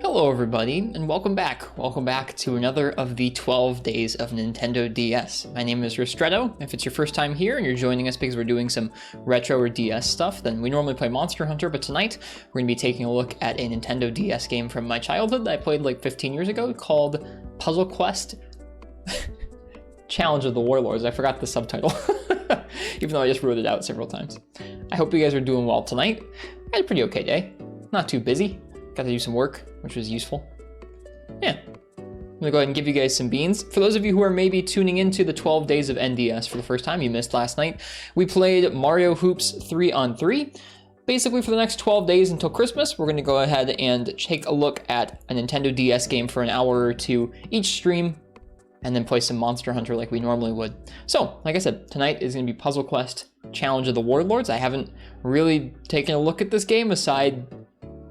Hello everybody, and welcome back. Welcome back to another of the 12 days of Nintendo DS. My name is Ristretto. If it's your first time here and you're joining us because we're doing some retro or DS stuff, then we normally play Monster Hunter, but tonight we're going to be taking a look at a Nintendo DS game from my childhood that I played like 15 years ago called Puzzle Quest Challenge of the Warlords. I forgot the subtitle, even though I just wrote it out several times. I hope you guys are doing well tonight. I had a pretty okay day. Not too busy. Got to do some work, which was useful. Yeah. I'm gonna go ahead and give you guys some beans. For those of you who are maybe tuning into the 12 days of NDS for the first time, you missed last night, we played Mario Hoops 3-on-3. Basically for the next 12 days until Christmas, we're gonna go ahead and take a look at a Nintendo DS game for an hour or two each stream, and then play some Monster Hunter like we normally would. So, like I said, tonight is gonna be Puzzle Quest Challenge of the Warlords. I haven't really taken a look at this game aside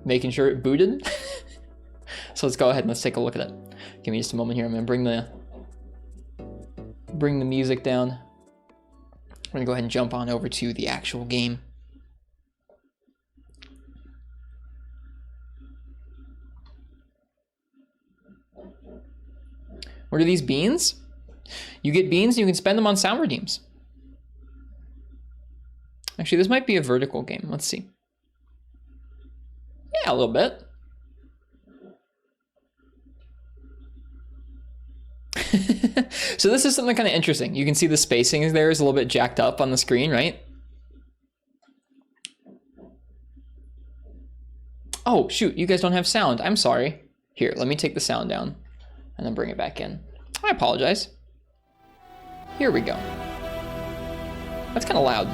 making sure it booted. So let's go ahead and let's take a look at it. Give me just a moment here. I'm gonna bring the music down. I'm gonna go ahead and jump on over to the actual game. What are these beans? You get beans and you can spend them on sound redeems. Actually, this might be a vertical game. Let's see. Yeah, a little bit. So this is something kind of interesting. You can see the spacing there is a little bit jacked up on the screen, right? Oh, shoot, you guys don't have sound. I'm sorry. Here, let me take the sound down and then bring it back in. I apologize. Here we go. That's kind of loud.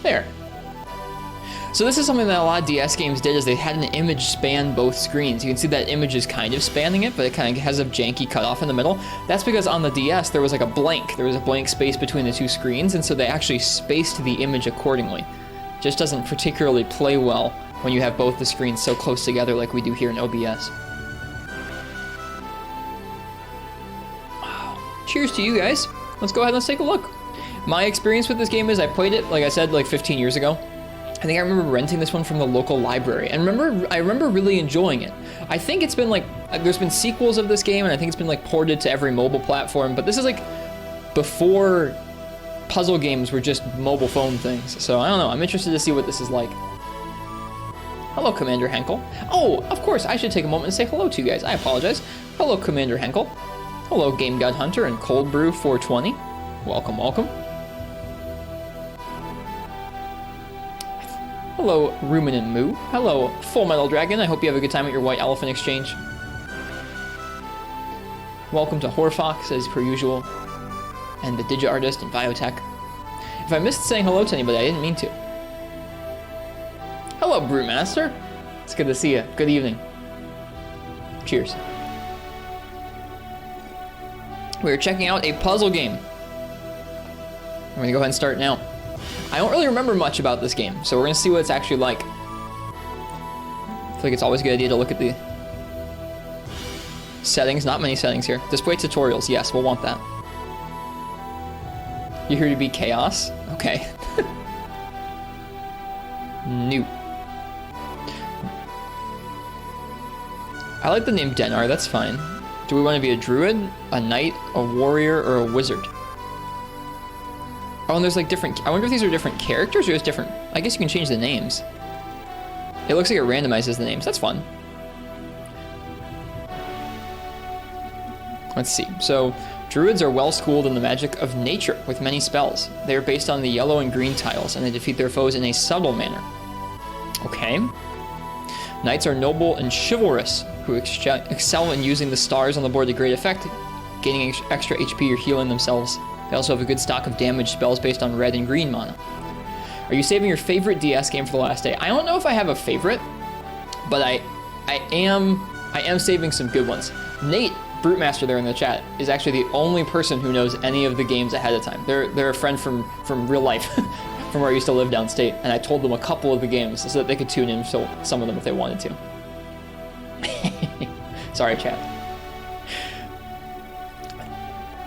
There. So this is something that a lot of DS games did, is they had an image span both screens. You can see that image is kind of spanning it, but it kind of has a janky cutoff in the middle. That's because on the DS there was like a blank. There was a blank space between the two screens, and so they actually spaced the image accordingly. Just doesn't particularly play well when you have both the screens so close together like we do here in OBS. Cheers to you guys. Let's go ahead and let's take a look. My experience with this game is I played it, like I said, like 15 years ago. I think I remember renting this one from the local library, and I remember really enjoying it. I think it's been like, there's been sequels of this game, and I think it's been like ported to every mobile platform, but this is like before puzzle games were just mobile phone things. So I don't know, I'm interested to see what this is like. Hello, Commander Henkel. Oh, of course, I should take a moment and say hello to you guys. I apologize. Hello, Commander Henkel. Hello, Game God Hunter and Cold Brew 420. Welcome, welcome. Hello, Ruminant Moo. Hello, Full Metal Dragon. I hope you have a good time at your White Elephant Exchange. Welcome to Horfox, as per usual. And the Digi Artist and Biotech. If I missed saying hello to anybody, I didn't mean to. Hello, Brewmaster. It's good to see you. Good evening. Cheers. We're checking out a puzzle game. I'm gonna go ahead and start now. I don't really remember much about this game, so we're gonna see what it's actually like. I feel like it's always a good idea to look at the settings. Not many settings here. Display tutorials. Yes, we'll want that. You're here to be chaos? Okay. New. I like the name Denar, that's fine. Do we want to be a druid, a knight, a warrior, or a wizard? Oh, and there's like different, I wonder if these are different characters or just different, I guess you can change the names. It looks like it randomizes the names, that's fun. Let's see, so druids are well schooled in the magic of nature with many spells. They are based on the yellow and green tiles, and they defeat their foes in a subtle manner. Okay. Knights are noble and chivalrous, who excel in using the stars on the board to great effect, gaining extra HP or healing themselves. They also have a good stock of damage spells based on red and green mana. Are you saving your favorite DS game for the last day? I don't know if I have a favorite, but I am saving some good ones. Nate, Brutemaster there in the chat, is actually the only person who knows any of the games ahead of time. They're a friend from real life, from where I used to live downstate, and I told them a couple of the games so that they could tune in to some of them if they wanted to. Sorry, chat.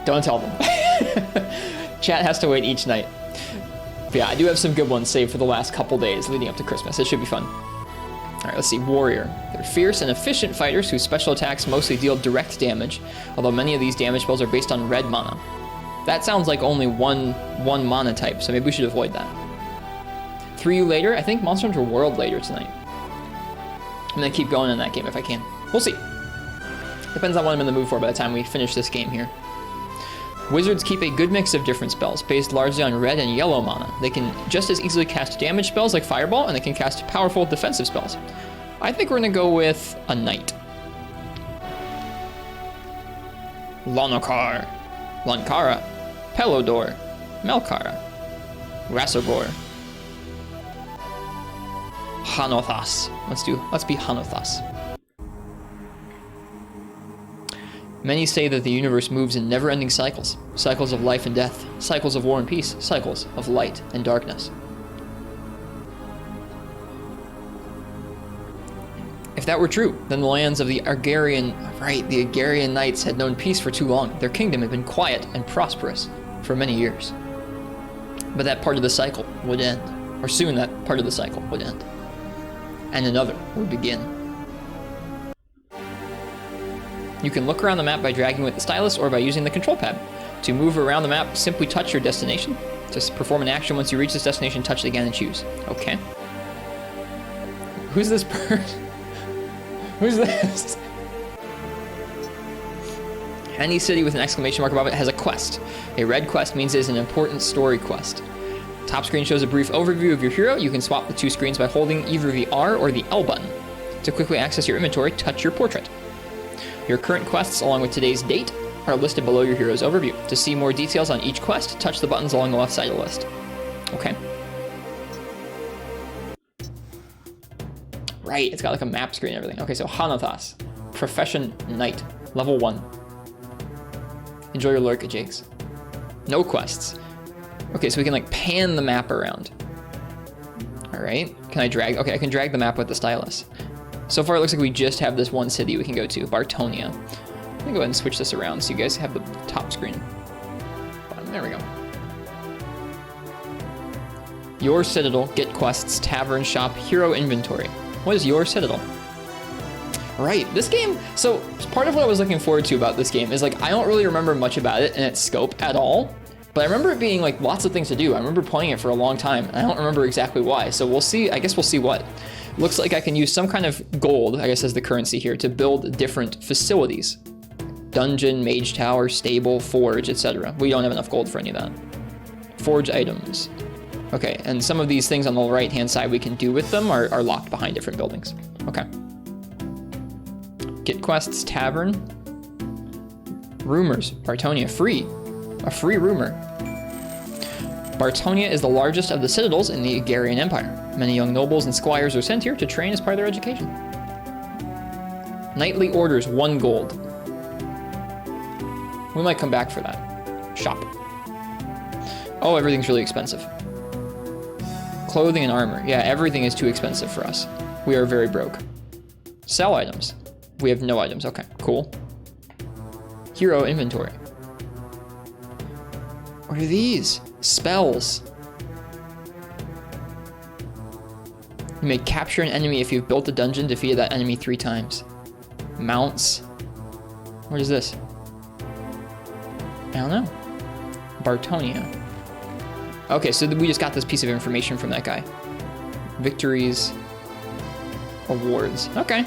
Don't tell them. Chat has to wait each night. But yeah, I do have some good ones saved for the last couple days leading up to Christmas. It should be fun. All right, let's see. Warrior. They're fierce and efficient fighters whose special attacks mostly deal direct damage, although many of these damage spells are based on red mana. That sounds like only one mana type, so maybe we should avoid that. 3 later. I think Monster Hunter World later tonight. I'm gonna keep going in that game if I can. We'll see. Depends on what I'm in the mood for by the time we finish this game here. Wizards keep a good mix of different spells, based largely on red and yellow mana. They can just as easily cast damage spells like Fireball, and they can cast powerful defensive spells. I think we're gonna go with a Knight. Lonokar, Lankara, Pelodor, Melkara, Rasogor, Hanothas. Let's be Hanothas. Many say that the universe moves in never-ending cycles. Cycles of life and death, cycles of war and peace, cycles of light and darkness. If that were true, then the lands of the Argarian Knights had known peace for too long. Their kingdom had been quiet and prosperous for many years. But that part of the cycle would end, or soon that part of the cycle would end, and another would begin. You can look around the map by dragging with the stylus or by using the control pad. To move around the map, simply touch your destination. To perform an action, once you reach this destination, touch it again and choose. Okay. Who's this bird? Who's this? Any city with an exclamation mark above it has a quest. A red quest means it is an important story quest. Top screen shows a brief overview of your hero. You can swap the 2 screens by holding either the R or the L button. To quickly access your inventory, touch your portrait. Your current quests, along with today's date, are listed below your hero's overview. To see more details on each quest, touch the buttons along the left side of the list. Okay. Right, it's got like a map screen and everything. Okay, so Hanothas, Profession Knight, level 1. Enjoy your lurk, Jakes. No quests. Okay, so we can like pan the map around. All right, can I drag? Okay, I can drag the map with the stylus. So far, it looks like we just have this one city we can go to, Bartonia. I'm gonna go ahead and switch this around so you guys have the top screen. There we go. Your Citadel, Get Quests, Tavern, Shop, Hero Inventory. What is Your Citadel? Right, this game, so part of what I was looking forward to about this game is like, I don't really remember much about it and its scope at all, but I remember it being like lots of things to do. I remember playing it for a long time, and I don't remember exactly why, so we'll see, I guess we'll see what. Looks like I can use some kind of gold, I guess as the currency here, to build different facilities. Dungeon, mage tower, stable, forge, etc. We don't have enough gold for any of that. Forge items. Okay, and some of these things on the right-hand side we can do with them are locked behind different buildings. Okay. Get quests, tavern. Rumors, Bartonia, free. A free rumor. Bartonia is the largest of the citadels in the Agarian Empire. Many young nobles and squires are sent here to train as part of their education. Nightly orders, 1 gold. We might come back for that. Shop. Oh, everything's really expensive. Clothing and armor. Yeah, everything is too expensive for us. We are very broke. Sell items. We have no items. Okay, cool. Hero inventory. What are these? Spells. You may capture an enemy if you've built a dungeon, defeated that enemy 3 times. Mounts. What is this? I don't know. Bartonia. Okay, so we just got this piece of information from that guy. Victories. Awards. Okay.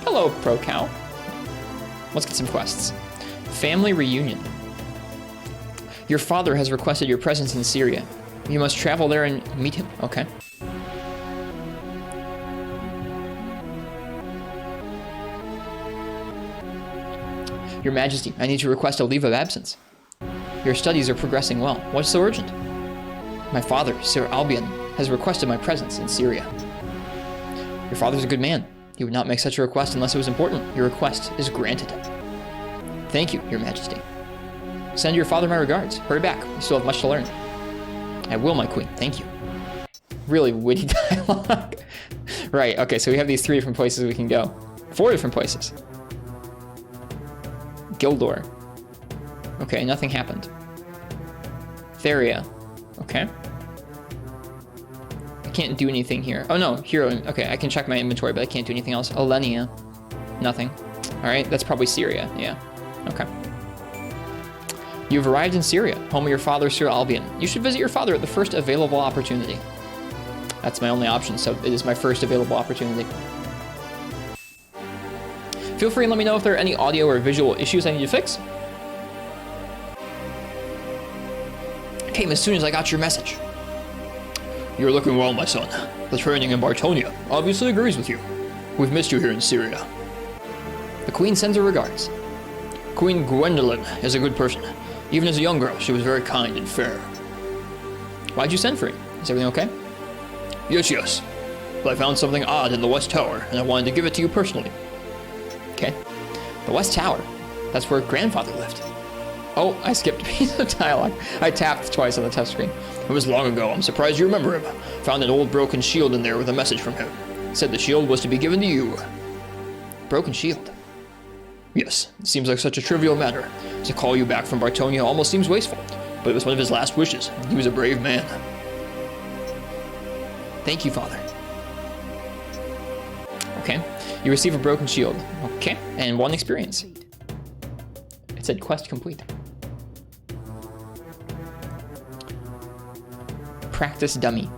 Hello, Pro Cow. Let's get some quests. Family reunion. Your father has requested your presence in Syria. You must travel there and meet him. Okay. Your Majesty, I need to request a leave of absence. Your studies are progressing well. What's so urgent? My father, Sir Albion, has requested my presence in Syria. Your father's a good man. He would not make such a request unless it was important. Your request is granted. Thank you, Your Majesty. Send your father my regards. Hurry back. We still have much to learn. I will, my queen. Thank you. Really witty dialogue. Right, okay, so we have these 3 different places we can go. 4 different places. Gildor. Okay, nothing happened. Theria. Okay. I can't do anything here. Oh no, hero. Okay, I can check my inventory, but I can't do anything else. Elenia. Nothing. Alright, that's probably Syria. Yeah. Okay. You've arrived in Syria, home of your father, Sir Albion. You should visit your father at the first available opportunity. That's my only option, so it is my first available opportunity. Feel free and let me know if there are any audio or visual issues I need to fix. Came as soon as I got your message. You're looking well, my son. The training in Bartonia obviously agrees with you. We've missed you here in Syria. The Queen sends her regards. Queen Gwendolyn is a good person. Even as a young girl, she was very kind and fair. Why'd you send for me? Is everything okay? Yes. But I found something odd in the West Tower, and I wanted to give it to you personally. Okay. The West Tower. That's where grandfather lived. Oh, I skipped a piece of dialogue. I tapped twice on the touchscreen. It was long ago. I'm surprised you remember him. Found an old broken shield in there with a message from him. Said the shield was to be given to you. Broken shield? Yes, it seems like such a trivial matter. To call you back from Bartonia almost seems wasteful, but it was one of his last wishes. He was a brave man. Thank you, Father. Okay, you receive a broken shield. Okay, and 1 experience. It said quest complete. Practice dummy.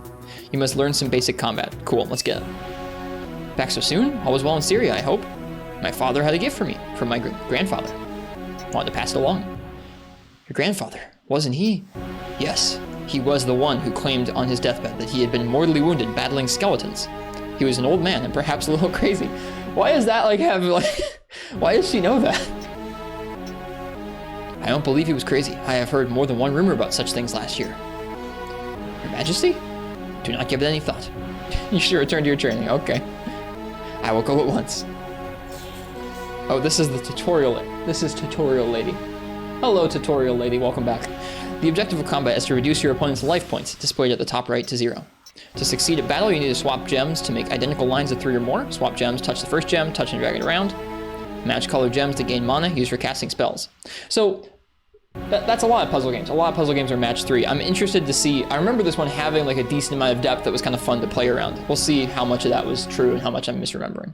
You must learn some basic combat. Cool, let's get it. Back so soon? All was well in Syria, I hope. My father had a gift for me, from my grandfather. Wanted to pass it along. Your grandfather, wasn't he? Yes, he was the one who claimed on his deathbed that he had been mortally wounded battling skeletons. He was an old man and perhaps a little crazy. Why is that why does she know that? I don't believe he was crazy. I have heard more than one rumor about such things last year. Your Majesty? Do not give it any thought. You should return to your training. Okay. I will go at once. Oh, this is the tutorial. This is tutorial lady. Hello, tutorial lady. Welcome back. The objective of combat is to reduce your opponent's life points, displayed at the top right, to 0. To succeed at battle, you need to swap gems to make identical lines of 3 or more. Swap gems, touch the first gem, touch and drag it around. Match colored gems to gain mana, used for casting spells. So, that's a lot of puzzle games. A lot of puzzle games are match 3. I'm interested to see, I remember this one having like a decent amount of depth that was kind of fun to play around. We'll see how much of that was true and how much I'm misremembering.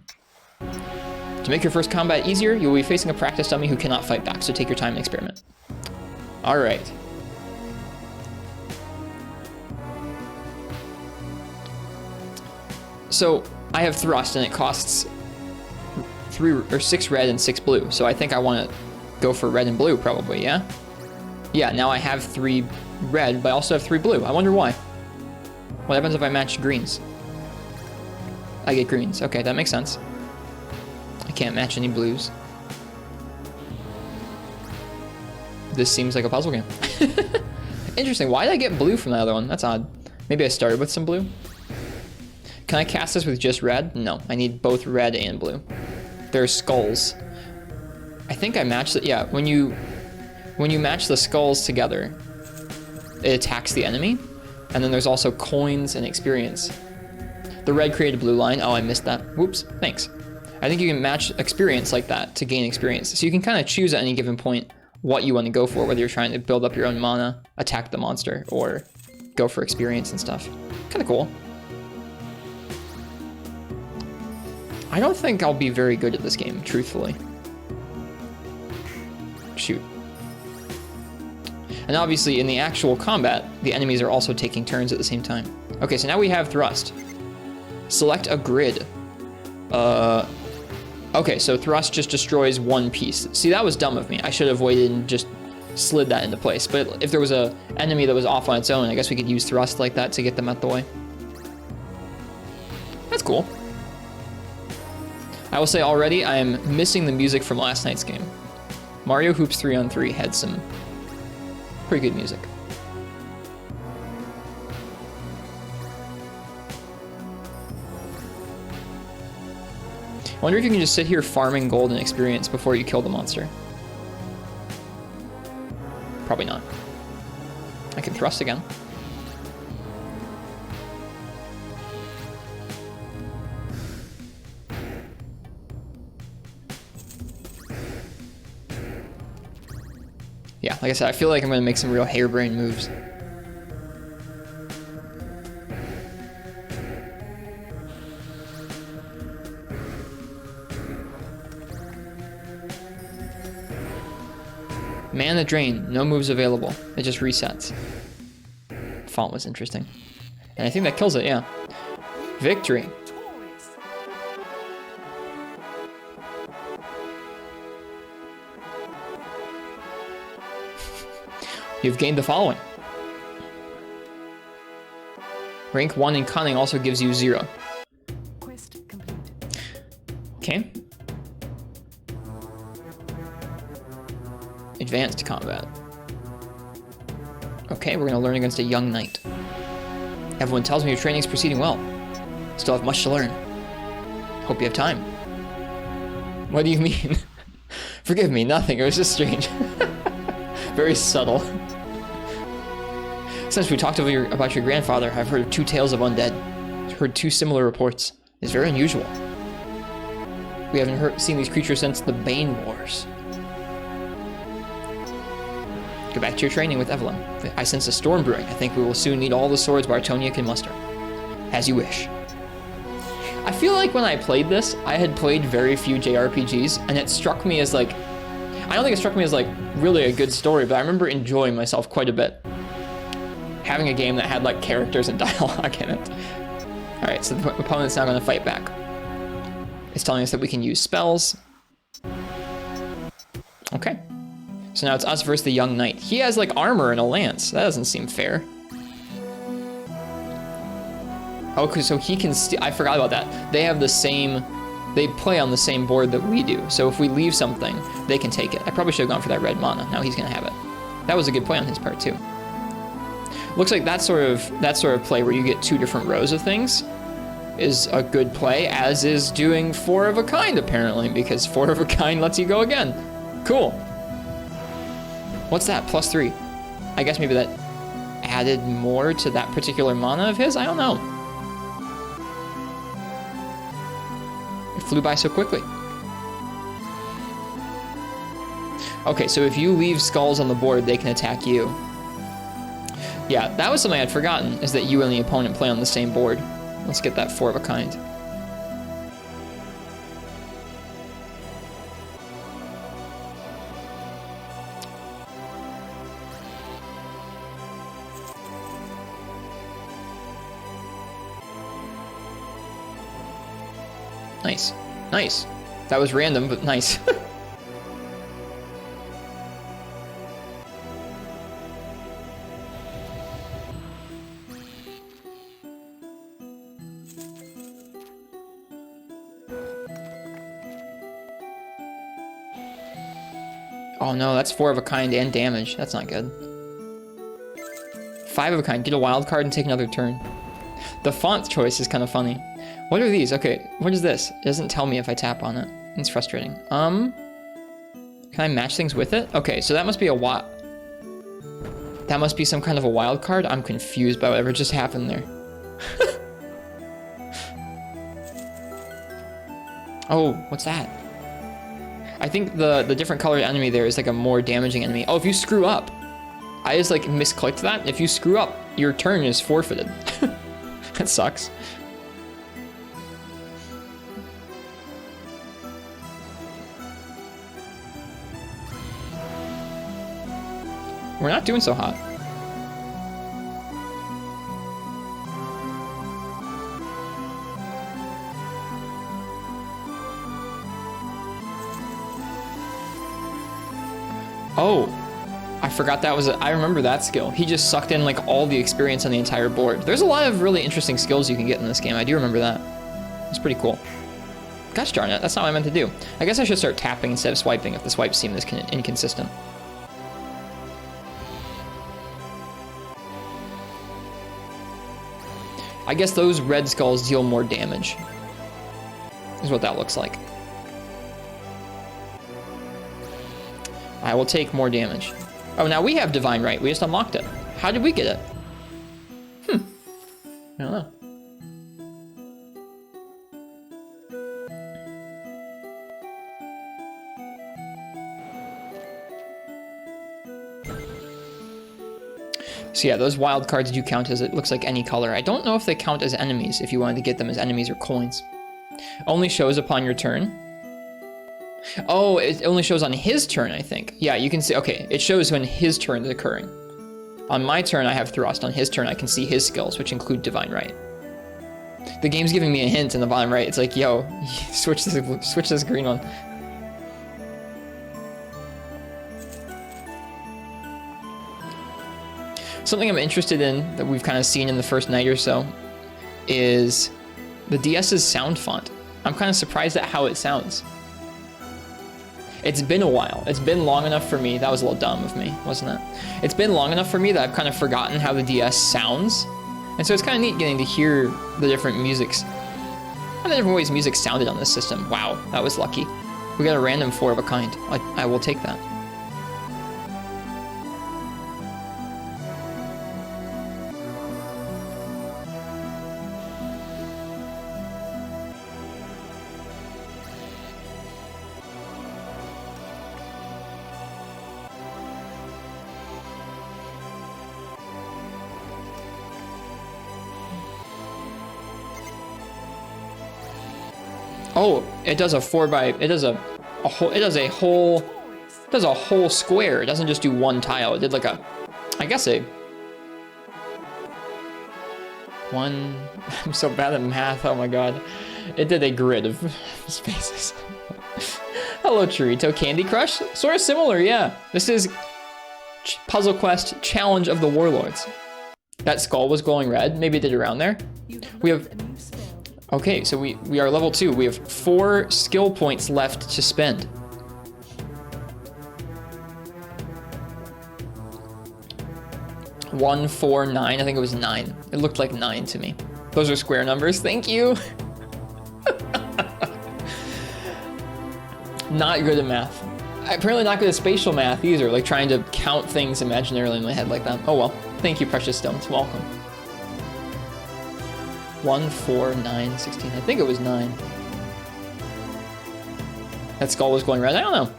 To make your first combat easier, you will be facing a practice dummy who cannot fight back, so take your time and experiment. Alright. So, I have thrust and it costs 6 red and 6 blue, so I think I want to go for red and blue probably, yeah? Yeah, now I have 3 red, but I also have 3 blue. I wonder why. What happens if I match greens? I get greens. Okay, that makes sense. I can't match any blues. This seems like a puzzle game. Interesting. Why did I get blue from the other one? That's odd. Maybe I started with some blue. Can I cast this with just red? No, I need both red and blue. There are skulls. I think I matched it. Yeah, when you match the skulls together, it attacks the enemy. And then there's also coins and experience. The red created a blue line. Oh, I missed that. Whoops, thanks. I think you can match experience like that to gain experience. So you can kind of choose at any given point what you want to go for, whether you're trying to build up your own mana, attack the monster, or go for experience and stuff. Kind of cool. I don't think I'll be very good at this game, truthfully. Shoot. And obviously in the actual combat, the enemies are also taking turns at the same time. Okay, so now we have thrust. Select a grid. Okay, so thrust just destroys 1 piece. See, that was dumb of me. I should have waited and just slid that into place. But if there was a enemy that was off on its own, I guess we could use thrust like that to get them out the way. That's cool. I will say already, I am missing the music from last night's game. Mario Hoops 3-on-3 had some pretty good music. I wonder if you can just sit here farming gold and experience before you kill the monster. Probably not. I can thrust again. Yeah, like I said, I feel like I'm gonna make some real harebrained moves. Mana drain, no moves available. It just resets. Font was interesting. And I think that kills it, yeah. Victory. You've gained the following. Rank 1 in Cunning also gives you 0. Quest complete. Okay. Advanced combat. Okay, we're gonna learn against a young knight. Everyone tells me your training's proceeding well. Still have much to learn. Hope you have time. What do you mean? Forgive me, nothing. It was just strange. Very subtle. Since we talked about your grandfather, I've heard of 2 tales of undead. I've heard 2 similar reports. It's very unusual. We haven't seen these creatures since the Bane Wars. Go back to your training with Evelyn. I sense a storm brewing. I think we will soon need all the swords Bartonia can muster. As you wish. I feel like when I played this, I had played very few JRPGs, and it struck me as like... I don't think it struck me as like really a good story, but I remember enjoying myself quite a bit. Having a game that had like characters and dialogue in it. Alright, so the opponent's now going to fight back. It's telling us that we can use spells. Okay. So now it's us versus the young knight. He has like armor and a lance. That doesn't seem fair. Oh, so he can steal. I forgot about that. They have the same, they play on the same board that we do. So if we leave something, they can take it. I probably should have gone for that red mana. Now he's gonna have it. That was a good play on his part too. Looks like that sort of play where you get 2 different rows of things is a good play, as is doing 4 of a kind apparently, because 4 of a kind lets you go again. Cool. What's that? +3. I guess maybe that added more to that particular mana of his? I don't know. It flew by so quickly. Okay, so if you leave skulls on the board, they can attack you. Yeah, that was something I'd forgotten, is that you and the opponent play on the same board. Let's get that 4 of a kind. Nice. Nice. That was random, but nice. Oh no, that's 4 of a kind and damage. That's not good. 5 of a kind. Get a wild card and take another turn. The font choice is kind of funny. What are these? Okay, what is this? It doesn't tell me if I tap on it. It's frustrating. Can I match things with it? Okay, so that must be that must be some kind of a wild card. I'm confused by whatever just happened there. Oh, what's that? I think the different colored enemy there is like a more damaging enemy. Oh, if you screw up. I just like misclicked that. If you screw up, your turn is forfeited. That sucks. We're not doing so hot. Oh, I forgot that was I remember that skill. He just sucked in like all the experience on the entire board. There's a lot of really interesting skills you can get in this game. I do remember that. It's pretty cool. Gosh darn it, that's not what I meant to do. I guess I should start tapping instead of swiping if the swipes seem this inconsistent. I guess those red skulls deal more damage, is what that looks like. I will take more damage. Oh, now we have Divine Right. We just unlocked it. How did we get it? I don't know. So yeah, those wild cards do count as, it looks like, any color. I don't know if they count as enemies, if you wanted to get them as enemies or coins. Only shows upon your turn. Oh, it only shows on his turn, I think. Yeah, you can see, okay, it shows when his turn is occurring. On my turn, I have Thrust. On his turn, I can see his skills, which include Divine Right. The game's giving me a hint in the bottom right. It's like, yo, switch this green one. Something I'm interested in that we've kind of seen in the first night or so is the DS's sound font. I'm kind of surprised at how it sounds. It's been a while. It's been long enough for me. That was a little dumb of me, wasn't it? It's been long enough for me that I've kind of forgotten how the DS sounds. And so it's kind of neat getting to hear the different musics. And the different ways music sounded on this system. Wow, that was lucky. We got a random 4 of a kind. I will take that. Oh, it does a 4x. It does a whole square. It doesn't just do one tile. It did like a, I guess a one. I'm so bad at math. Oh my god. It did a grid of spaces. Hello, Chorito. Candy Crush? Sort of similar, yeah. This is Puzzle Quest Challenge of the Warlords. That skull was glowing red. Maybe it did around there. We have. Okay, so we are level 2. We have 4 skill points left to spend. One, 4, 9. I think it was 9. It looked like 9 to me. Those are square numbers. Thank you. Not good at math. Apparently not good at spatial math either, like trying to count things imaginarily in my head like that. Oh well. Thank you, Precious Stones. Welcome. 1, 4, 9, 16. I think it was 9. That skull was glowing red. I don't know.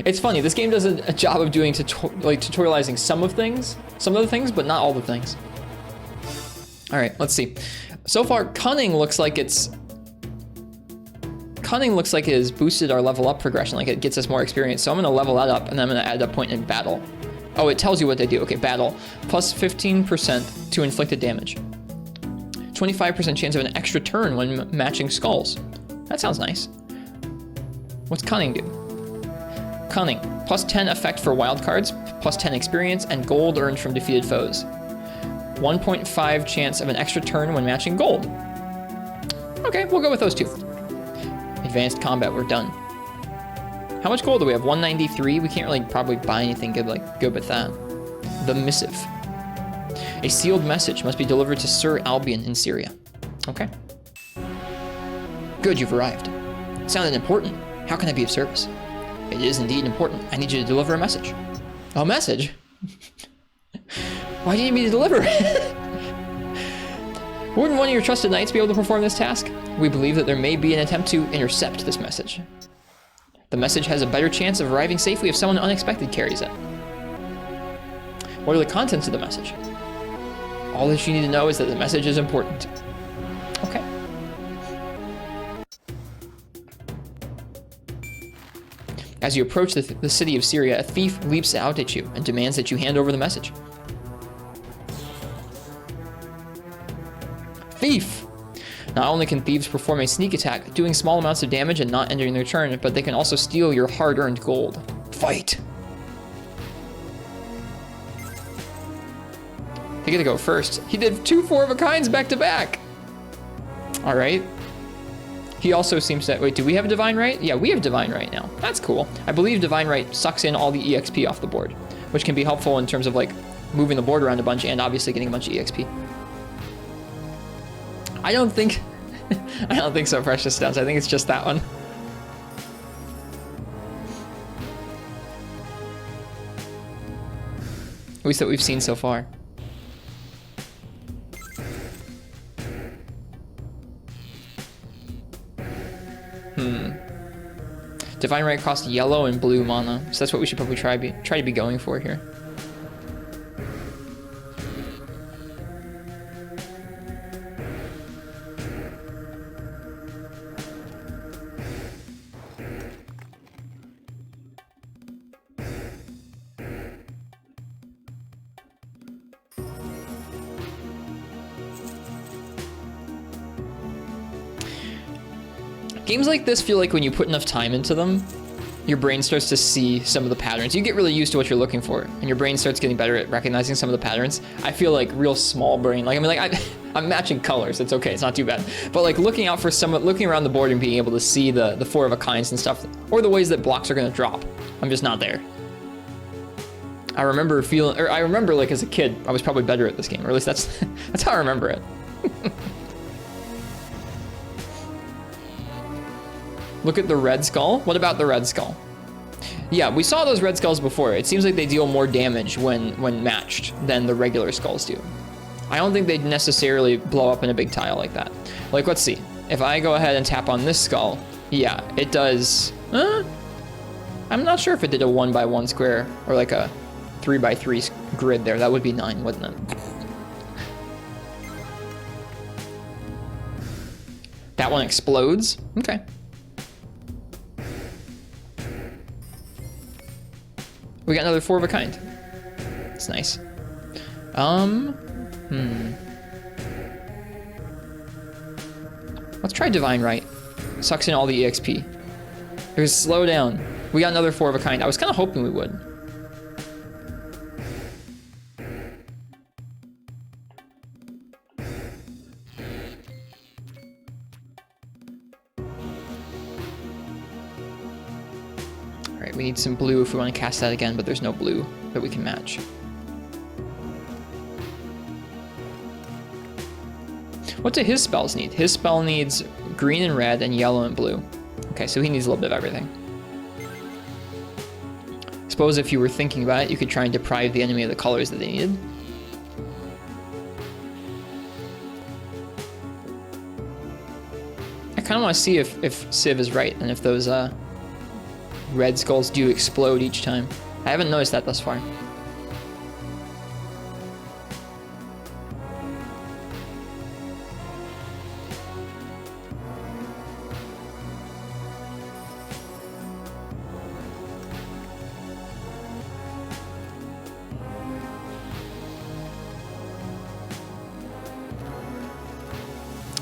It's funny. This game does a job of doing tutorializing some of the things, but not all the things. All right, let's see. So far, Cunning looks like it has boosted our level up progression. Like it gets us more experience. So I'm gonna level that up, and then I'm gonna add a point in battle. Oh, it tells you what they do. Okay, battle plus 15% to inflicted damage. 25% chance of an extra turn when matching skulls. That sounds nice. What's Cunning do? Cunning, plus 10 effect for wild cards, plus 10 experience, and gold earned from defeated foes. 1.5 chance of an extra turn when matching gold. Okay, we'll go with those two. Advanced combat, we're done. How much gold do we have? 193? We can't really probably buy anything good with that. The Missive. A sealed message must be delivered to Sir Albion in Syria. Okay. Good, you've arrived. It sounded important. How can I be of service? It is indeed important. I need you to deliver a message. A message? Why do you need me to deliver? Wouldn't one of your trusted knights be able to perform this task? We believe that there may be an attempt to intercept this message. The message has a better chance of arriving safely if someone unexpected carries it. What are the contents of the message? All that you need to know is that the message is important. Okay. As you approach the city of Syria, a thief leaps out at you and demands that you hand over the message. Thief! Not only can thieves perform a sneak attack, doing small amounts of damage and not ending their turn, but they can also steal your hard-earned gold. Fight! They get to go first. He did 2 4-of-a-kinds back to back. All right. He also seems to, wait, do we have Divine Right? Yeah, we have Divine Right now. That's cool. I believe Divine Right sucks in all the EXP off the board, which can be helpful in terms of like moving the board around a bunch and obviously getting a bunch of EXP. I don't think so, Precious Stones. I think it's just that one. At least that we've seen so far. Divine Right costs yellow and blue mana, so that's what we should probably try to be going for here. Games like this feel like when you put enough time into them, your brain starts to see some of the patterns. You get really used to what you're looking for, and your brain starts getting better at recognizing some of the patterns. I feel like real small brain. Like, I mean, like I'm matching colors. It's okay. It's not too bad. But like looking out for looking around the board and being able to see the 4 of a kinds and stuff, or the ways that blocks are going to drop. I'm just not there. I remember like as a kid, I was probably better at this game, or at least that's how I remember it. Look at the red skull. What about the red skull? Yeah, we saw those red skulls before. It seems like they deal more damage when matched than the regular skulls do. I don't think they'd necessarily blow up in a big tile like that. Like, let's see. If I go ahead and tap on this skull, yeah, it does. I'm not sure if it did a 1x1 square or like a 3x3 grid there. That would be 9, wouldn't it? That one explodes. Okay. We got another 4 of a kind. It's nice. Let's try Divine Right. Sucks in all the EXP. There's slow down. We got another 4 of a kind. I was kind of hoping we would. We need some blue if we want to cast that again, but there's no blue that we can match. What do his spells need? His spell needs green and red and yellow and blue. Okay, so he needs a little bit of everything. Suppose if you were thinking about it, you could try and deprive the enemy of the colors that they needed. I kind of want to see if Civ is right and if those red skulls do explode each time. I haven't noticed that thus far.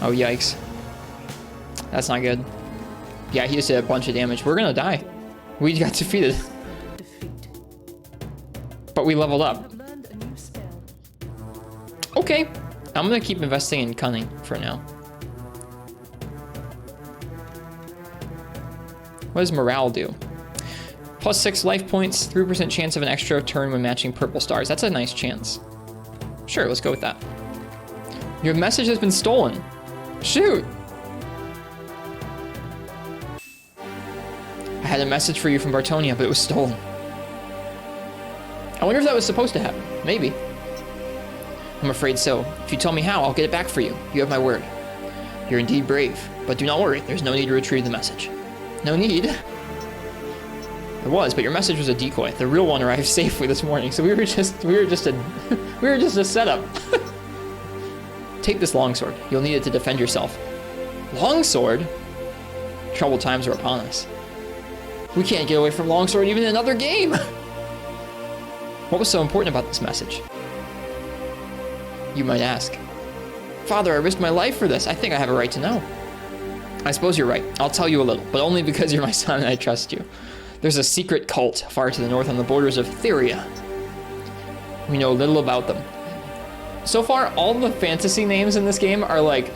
Oh, yikes. That's not good. Yeah, he just did a bunch of damage. We're gonna die. We got defeated. But we leveled up. Okay. I'm gonna keep investing in cunning for now. What does morale do? Plus 6 life points, 3% chance of an extra turn when matching purple stars. That's a nice chance. Sure, let's go with that. Your message has been stolen. Shoot! I had a message for you from Bartonia, but it was stolen. I wonder if that was supposed to happen. Maybe. I'm afraid so. If you tell me how, I'll get it back for you. You have my word. You're indeed brave, but do not worry. There's no need to retrieve the message. No need? There was, but your message was a decoy. The real one arrived safely this morning, so we were just a setup. Take this longsword. You'll need it to defend yourself. Longsword? Troubled times are upon us. We can't get away from longsword even in another game. What was so important about this message? You might ask. Father, I risked my life for this. I think I have a right to know. I suppose you're right. I'll tell you a little, but only because you're my son and I trust you. There's a secret cult far to the north on the borders of Theria. We know little about them. So far, all the fantasy names in this game are like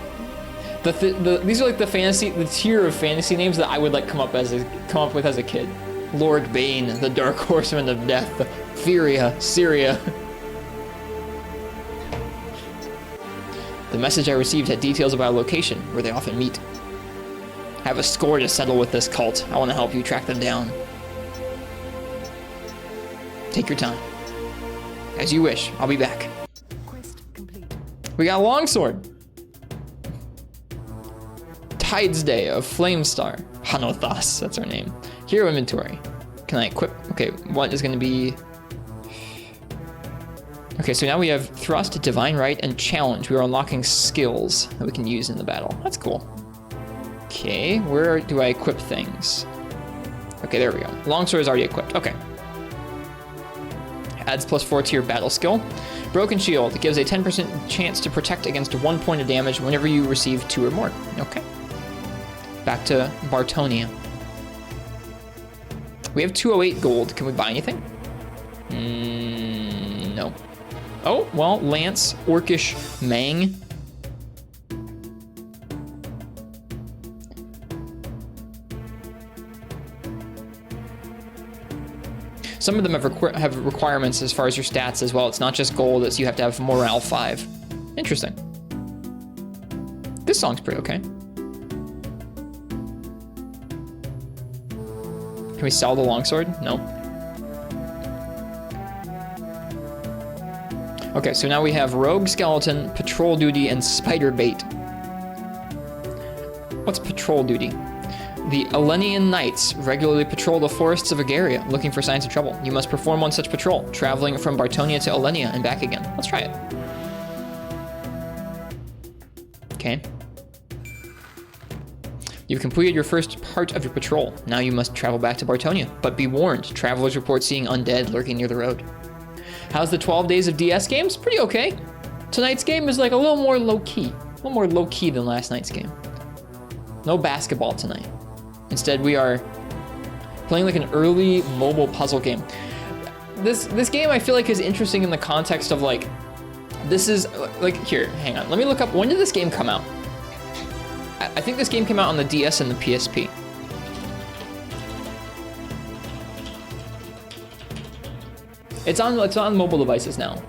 these are like the tier of fantasy names that I would like come up with as a kid. Lord Bane, the Dark Horseman of Death, Theria, Syria. The message I received had details about a location where they often meet. I have a score to settle with this cult. I want to help you track them down. Take your time. As you wish. I'll be back. Quest complete. We got a longsword. Tides Day of Flamestar. Hanothas, that's our name. Hero inventory. Can I equip? Okay, what is going to be... Okay, so now we have Thrust, Divine Right, and Challenge. We are unlocking skills that we can use in the battle. That's cool. Okay, where do I equip things? Okay, there we go. Longsword is already equipped. Okay. Adds +4 to your battle skill. Broken Shield gives a 10% chance to protect against 1 point of damage whenever you receive 2 or more. Okay. back to Bartonia. We have 208 gold. Can we buy anything? No. Oh, well, Lance, Orcish, Mang. Some of them have requirements as far as your stats as well. It's not just gold, it's you have to have morale 5. Interesting. This song's pretty okay. Can we sell the longsword? No. Okay, so now we have rogue skeleton, patrol duty, and spider bait. What's patrol duty? The Elenian Knights regularly patrol the forests of Agaria, looking for signs of trouble. You must perform one such patrol, traveling from Bartonia to Elenia and back again. Let's try it. Okay. You've completed your first part of your patrol. Now you must travel back to Bartonia. But be warned, travelers report seeing undead lurking near the road. How's the 12 days of DS games? Pretty okay. Tonight's game is like a little more low-key. A little more low-key than last night's game. No basketball tonight. Instead, we are playing like an early mobile puzzle game. This game I feel like is interesting in the context of like, this is like, here, hang on. Let me look up, when did this game come out? I think this game came out on the DS and the PSP. It's on mobile devices now.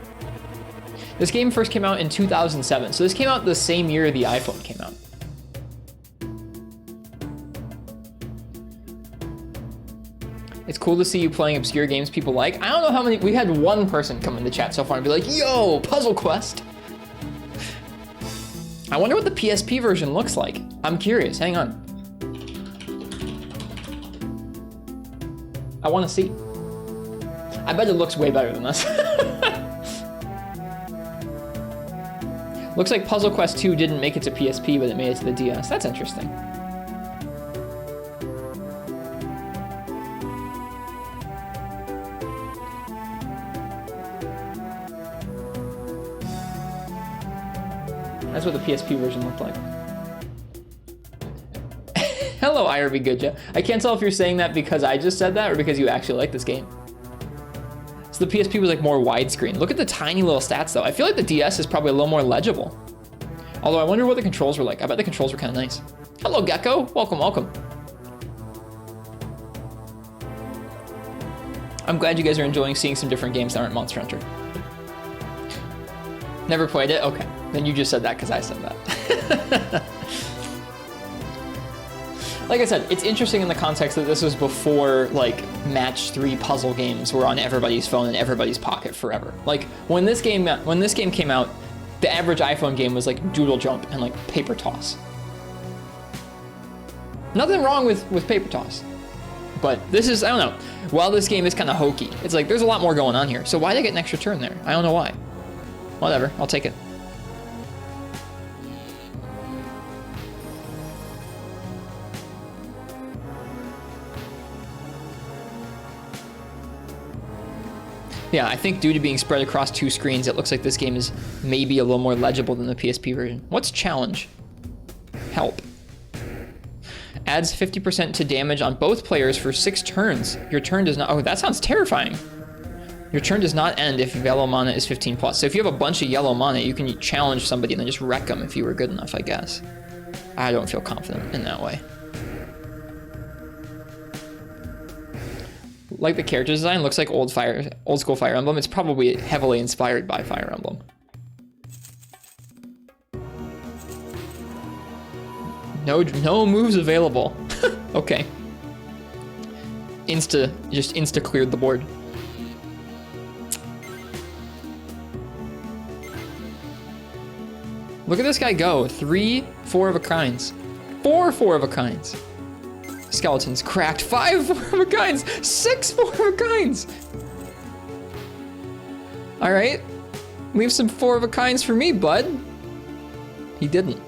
This game first came out in 2007, so this came out the same year the iPhone came out. It's cool to see you playing obscure games people like. I don't know how many, we had one person come in the chat so far and be like, yo, Puzzle Quest. I wonder what the PSP version looks like. I'm curious, hang on. I wanna see. I bet it looks way better than this. Looks like Puzzle Quest 2 didn't make it to PSP, but it made it to the DS. That's interesting. That's what the PSP version looked like. Hello, IRB Goodja. I can't tell if you're saying that because I just said that or because you actually like this game. So the PSP was like more widescreen. Look at the tiny little stats though. I feel like the DS is probably a little more legible. Although I wonder what the controls were like. I bet the controls were kind of nice. Hello, Gecko. Welcome, welcome. I'm glad you guys are enjoying seeing some different games that aren't Monster Hunter. Never played it? Okay. Then you just said that because I said that. Like I said, it's interesting in the context that this was before like match 3 puzzle games were on everybody's phone and everybody's pocket forever. Like when this game came out, the average iPhone game was like Doodle Jump and like Paper Toss. Nothing wrong with Paper Toss. But this is, I don't know, while this game is kind of hokey, it's like there's a lot more going on here. So why'd I get an extra turn there? I don't know why. Whatever, I'll take it. Yeah, I think due to being spread across 2 screens, it looks like this game is maybe a little more legible than the PSP version. What's challenge? Help. Adds 50% to damage on both players for 6 turns. Your turn does not, oh, that sounds terrifying. Your turn does not end if yellow mana is 15 plus. So if you have a bunch of yellow mana, you can challenge somebody and then just wreck them if you were good enough, I guess. I don't feel confident in that way. Like the character design, looks like old school Fire Emblem. It's probably heavily inspired by Fire Emblem. No moves available. Okay. Just insta cleared the board. Look at this guy go. 3 4-of-a-kinds. 4 4-of-a-kinds. Skeletons cracked. 5 4-of-a-kinds. 6 4-of-a-kinds. All right. Leave some 4-of-a-kinds for me, bud. He didn't.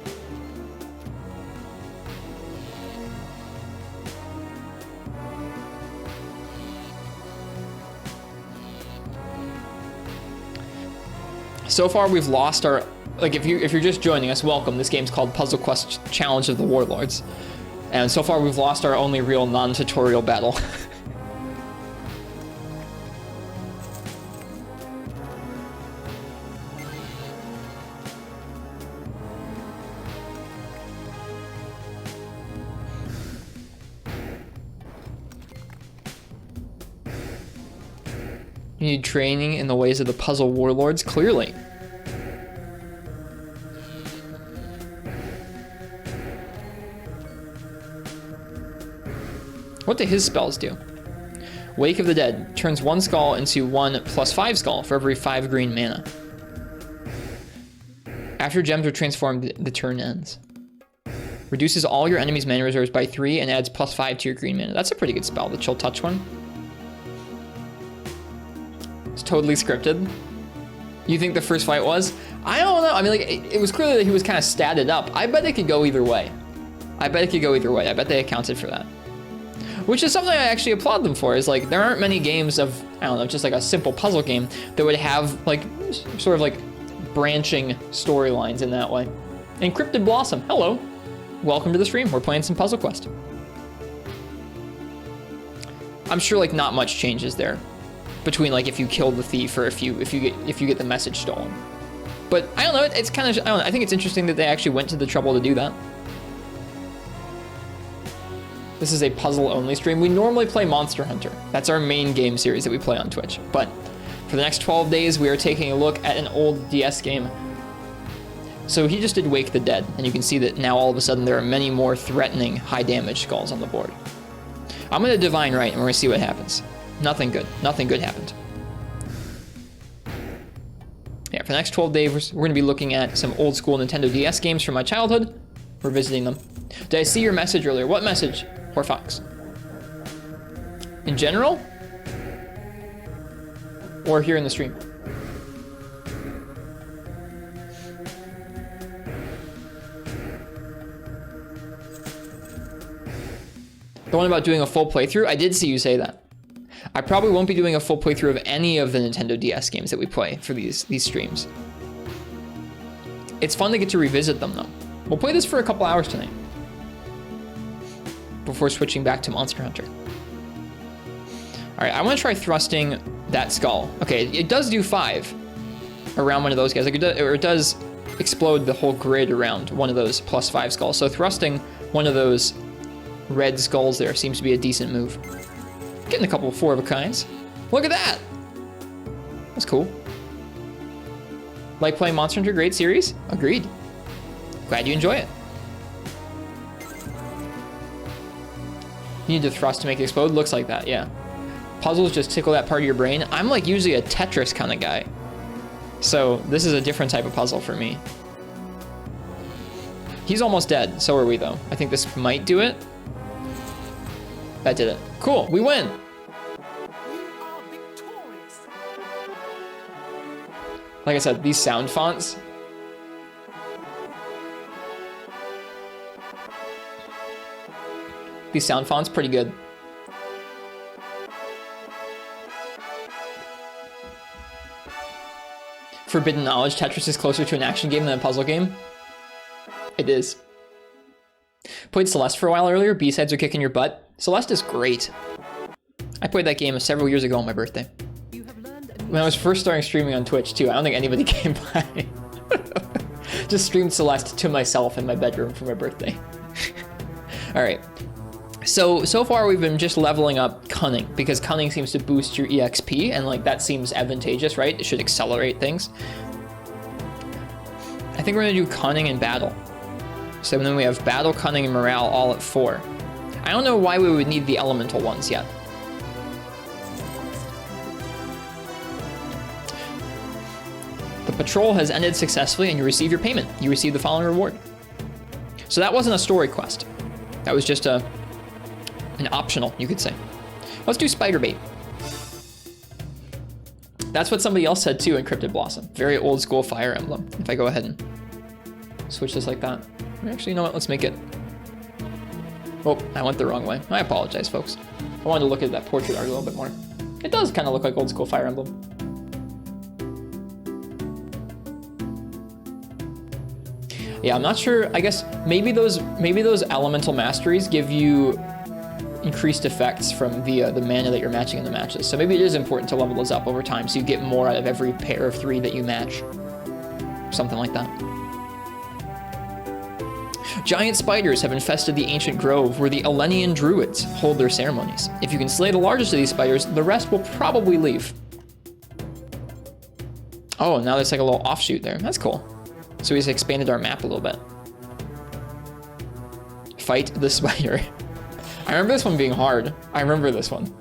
So far, we've lost our, like if you're just joining us, welcome. This game's called Puzzle Quest Challenge of the Warlords. And so far we've lost our only real non-tutorial battle. You need training in the ways of the puzzle warlords, clearly. What do his spells do? Wake of the Dead turns 1 skull into 1+5 skull for every 5 green mana. After gems are transformed, the turn ends. Reduces all your enemies' mana reserves by 3 and adds +5 to your green mana. That's a pretty good spell, the Chill Touch one. It's totally scripted. You think the first fight was? I don't know. I mean, like, it was clearly that he was kind of statted up. I bet it could go either way. I bet they accounted for that. Which is something I actually applaud them for, is like, there aren't many games of, I don't know, just like a simple puzzle game that would have like, sort of like branching storylines in that way. Encrypted Blossom, hello. Welcome to the stream, we're playing some Puzzle Quest. I'm sure like not much changes there between like if you kill the thief or if you get the message stolen. But I don't know, it's kind of, I don't know, I think it's interesting that they actually went to the trouble to do that. This is a puzzle-only stream. We normally play Monster Hunter. That's our main game series that we play on Twitch. But for the next 12 days, we are taking a look at an old DS game. So he just did Wake the Dead, and you can see that now all of a sudden there are many more threatening high-damage skulls on the board. I'm gonna Divine Right, and we're gonna see what happens. Nothing good. Nothing good happened. Yeah, for the next 12 days, we're gonna be looking at some old-school Nintendo DS games from my childhood. We're visiting them. Did I see your message earlier? What message? Poor Fox. In general? Or here in the stream? The one about doing a full playthrough? I did see you say that. I probably won't be doing a full playthrough of any of the Nintendo DS games that we play for these streams. It's fun to get to revisit them though. We'll play this for a couple hours tonight before switching back to Monster Hunter. All right, I want to try thrusting that skull. Okay, it does do 5 around one of those guys. Like it does explode the whole grid around one of those +5 skulls. So thrusting one of those red skulls there seems to be a decent move. Getting a couple of 4-of-a-kinds. Look at that. That's cool. Like playing Monster Hunter, great series. Agreed. Glad you enjoy it. You need to thrust to make it explode? Looks like that, yeah. Puzzles just tickle that part of your brain. I'm like usually a Tetris kind of guy. So this is a different type of puzzle for me. He's almost dead, so are we though. I think this might do it. That did it. Cool, we win. Like I said, these sound fonts. These sound fonts, pretty good. Forbidden knowledge, Tetris is closer to an action game than a puzzle game. It is. Played Celeste for a while earlier. B-sides are kicking your butt. Celeste is great. I played that game several years ago on my birthday. When I was first starting streaming on Twitch too, I don't think anybody came by. Just streamed Celeste to myself in my bedroom for my birthday. All right. So far we've been just leveling up Cunning, because Cunning seems to boost your EXP, and like that seems advantageous, right? It should accelerate things. I think we're gonna do Cunning and Battle. So then we have Battle, Cunning, and Morale all at 4. I don't know why we would need the elemental ones yet. The patrol has ended successfully and you receive your payment. You receive the following reward. So that wasn't a story quest. That was just an optional, you could say. Let's do Spider Bait. That's what somebody else said too, Encrypted Blossom. Very old school Fire Emblem. If I go ahead and switch this like that. Actually, you know what? Let's make it. Oh, I went the wrong way. I apologize, folks. I wanted to look at that portrait art a little bit more. It does kind of look like old school Fire Emblem. Yeah, I'm not sure. I guess maybe those elemental masteries give you increased effects from the mana that you're matching in the matches. So maybe it is important to level those up over time so you get more out of every pair of 3 that you match. Something like that. Giant spiders have infested the ancient grove where the Elenian druids hold their ceremonies. If you can slay the largest of these spiders, the rest will probably leave. Oh, now there's like a little offshoot there. That's cool. So we just expanded our map a little bit. Fight the spider. I remember this one being hard. I remember this one.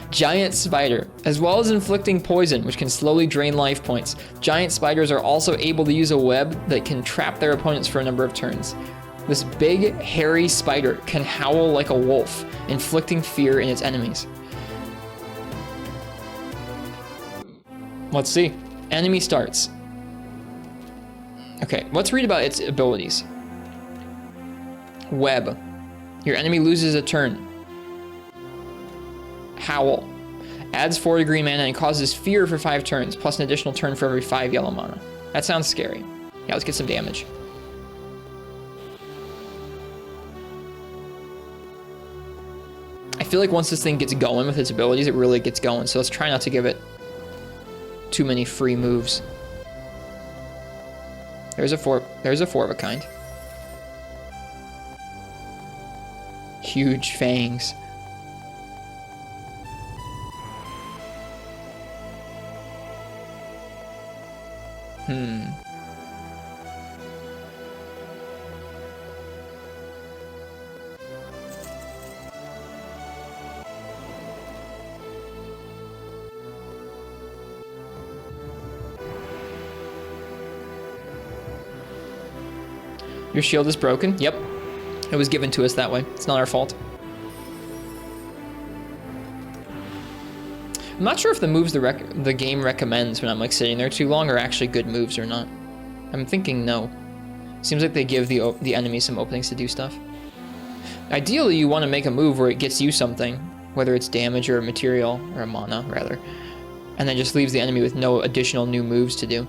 Giant spider. As well as inflicting poison, which can slowly drain life points, giant spiders are also able to use a web that can trap their opponents for a number of turns. This big, hairy spider can howl like a wolf, inflicting fear in its enemies. Let's see. Enemy starts. Okay, let's read about its abilities. Web. Your enemy loses a turn. Howl. Adds 4 green mana and causes fear for 5 turns, plus an additional turn for every 5 yellow mana. That sounds scary. Yeah, let's get some damage. I feel like once this thing gets going with its abilities, it really gets going. So let's try not to give it too many free moves. There's a 4 of a kind. Huge fangs. Your shield is broken. Yep. It was given to us that way. It's not our fault. I'm not sure if the moves the game recommends when I'm like sitting there too long are actually good moves or not. I'm thinking no. Seems like they give the enemy some openings to do stuff. Ideally, you want to make a move where it gets you something, whether it's damage or a material, or a mana rather, and then just leaves the enemy with no additional new moves to do.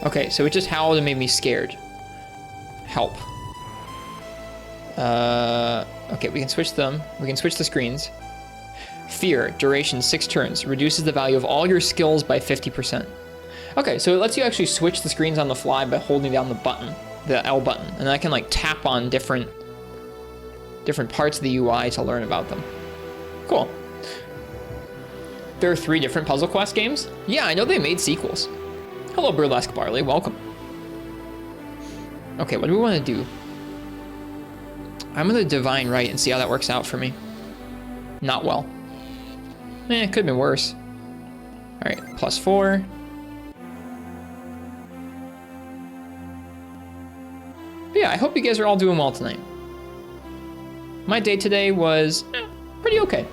Okay, so it just howled and made me scared. Help. Okay, we can switch them. We can switch the screens. Fear, duration 6 turns, reduces the value of all your skills by 50%. Okay, so it lets you actually switch the screens on the fly by holding down the button, the L button, and I can like tap on different parts of the UI to learn about them. Cool. There are 3 different Puzzle Quest games? Yeah, I know they made sequels. Hello, Burlesque Barley, welcome. Okay, what do we want to do? I'm gonna Divine Right and see how that works out for me. Not well. It could have been worse. All right, +4. But yeah, I hope you guys are all doing well tonight. My day today was pretty okay.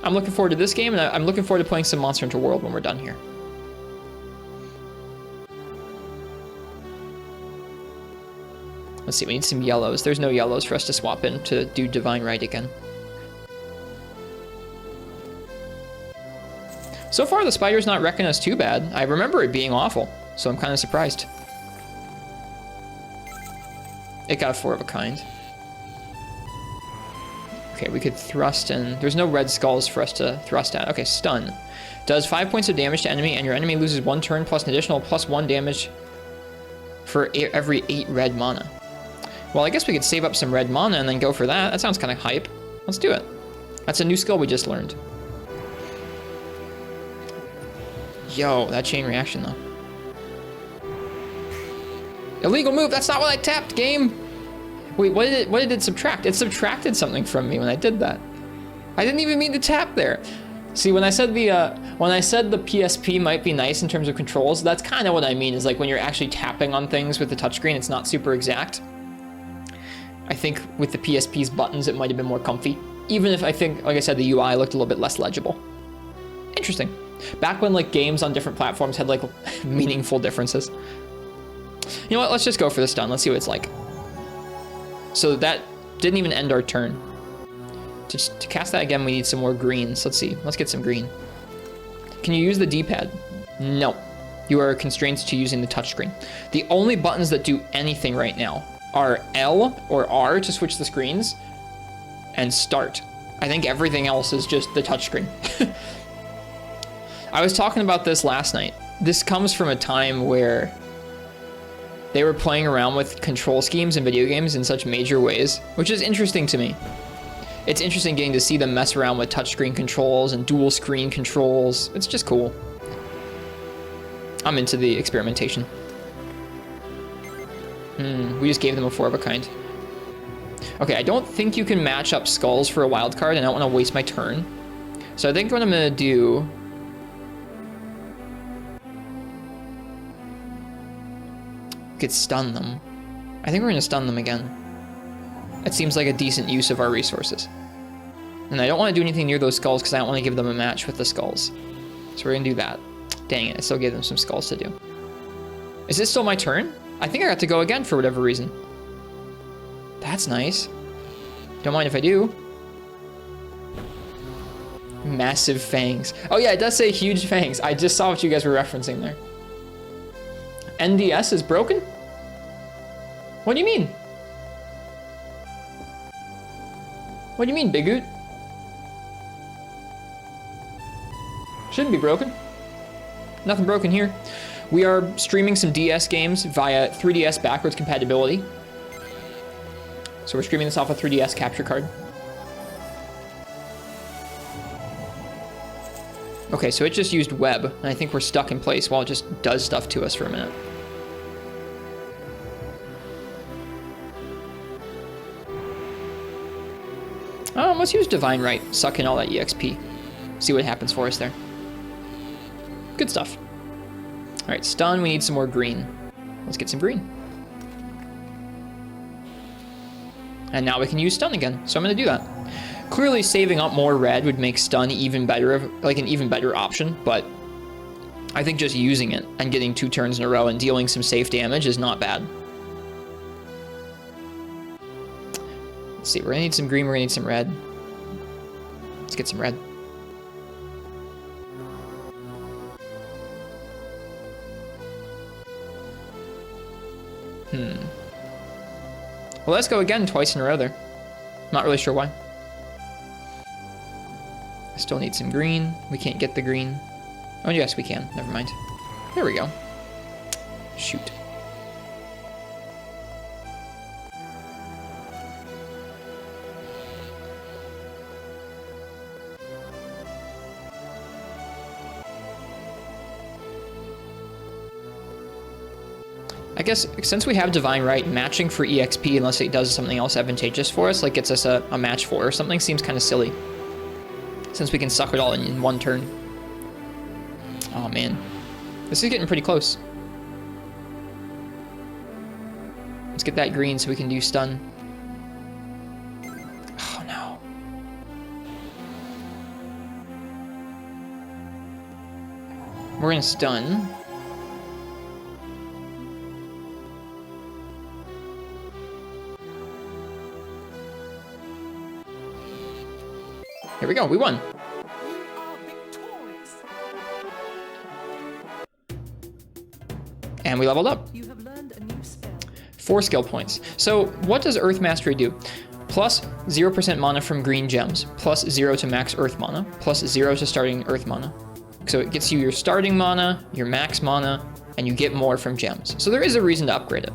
I'm looking forward to this game, and I'm looking forward to playing some Monster Hunter World when we're done here. Let's see, we need some yellows. There's no yellows for us to swap in to do Divine Right again. So far, the spider's not wrecking us too bad. I remember it being awful, so I'm kind of surprised. It got 4 of a kind. Okay, we could thrust in. There's no red skulls for us to thrust at. Okay, stun. Does 5 points of damage to enemy, and your enemy loses 1 turn plus an additional +1 damage for every 8 red mana. Well, I guess we could save up some red mana and then go for that. That sounds kind of hype. Let's do it. That's a new skill we just learned. Yo, that chain reaction though. Illegal move, that's not what I tapped, game. Wait, what did it subtract? It subtracted something from me when I did that. I didn't even mean to tap there. See, when I said the PSP might be nice in terms of controls, that's kind of what I mean, is like when you're actually tapping on things with the touchscreen, it's not super exact. I think with the PSP's buttons, it might have been more comfy. Even if I think, like I said, the UI looked a little bit less legible. Interesting. Back when like games on different platforms had like meaningful differences. You know what, let's just go for the stun. Let's see what it's like. So that didn't even end our turn. To cast that again, we need some more greens. Let's see, let's get some green. Can you use the D-pad? No, you are constrained to using the touchscreen. The only buttons that do anything right now are L or R to switch the screens and start. I think everything else is just the touchscreen. I was talking about this last night. This comes from a time where they were playing around with control schemes in video games in such major ways, which is interesting to me. It's interesting getting to see them mess around with touchscreen controls and dual screen controls. It's just cool. I'm into the experimentation. We just gave them a 4 of a kind. Okay, I don't think you can match up skulls for a wild card, and I don't want to waste my turn. So I think what I'm going to do... could stun them. I think we're going to stun them again. It seems like a decent use of our resources. And I don't want to do anything near those skulls because I don't want to give them a match with the skulls. So we're going to do that. Dang it, I still gave them some skulls to do. Is this still my turn? I think I got to go again for whatever reason. That's nice. Don't mind if I do. Massive fangs. Oh yeah, it does say huge fangs. I just saw what you guys were referencing there. NDS is broken? What do you mean? What do you mean, Big Oot? Shouldn't be broken. Nothing broken here. We are streaming some DS games via 3DS backwards compatibility. So we're streaming this off a 3DS capture card. Okay, so it just used web, and I think we're stuck in place while it just does stuff to us for a minute. Let's use Divine Right, suck in all that EXP. See what happens for us there. Good stuff. All right, stun, we need some more green. Let's get some green. And now we can use stun again, so I'm gonna do that. Clearly saving up more red would make stun even better, like an even better option, but I think just using it and getting 2 turns in a row and dealing some safe damage is not bad. Let's see, we're gonna need some green, we're gonna need some red. Let's get some red. Well, let's go again twice in a row there. Not really sure why. I still need some green. We can't get the green. Oh, yes, we can. Never mind. There we go. Shoot. I guess since we have Divine Right, matching for EXP unless it does something else advantageous for us, like gets us a match 4 or something, seems kind of silly. Since we can suck it all in 1 turn. Oh man. This is getting pretty close. Let's get that green so we can do stun. Oh no. We're gonna stun. Here we go, we won. And we leveled up. You have learned a new spell. 4 skill points. So what does Earth Mastery do? Plus 0% mana from green gems, plus 0 to max Earth mana, plus 0 to starting Earth mana. So it gets you your starting mana, your max mana, and you get more from gems. So there is a reason to upgrade it.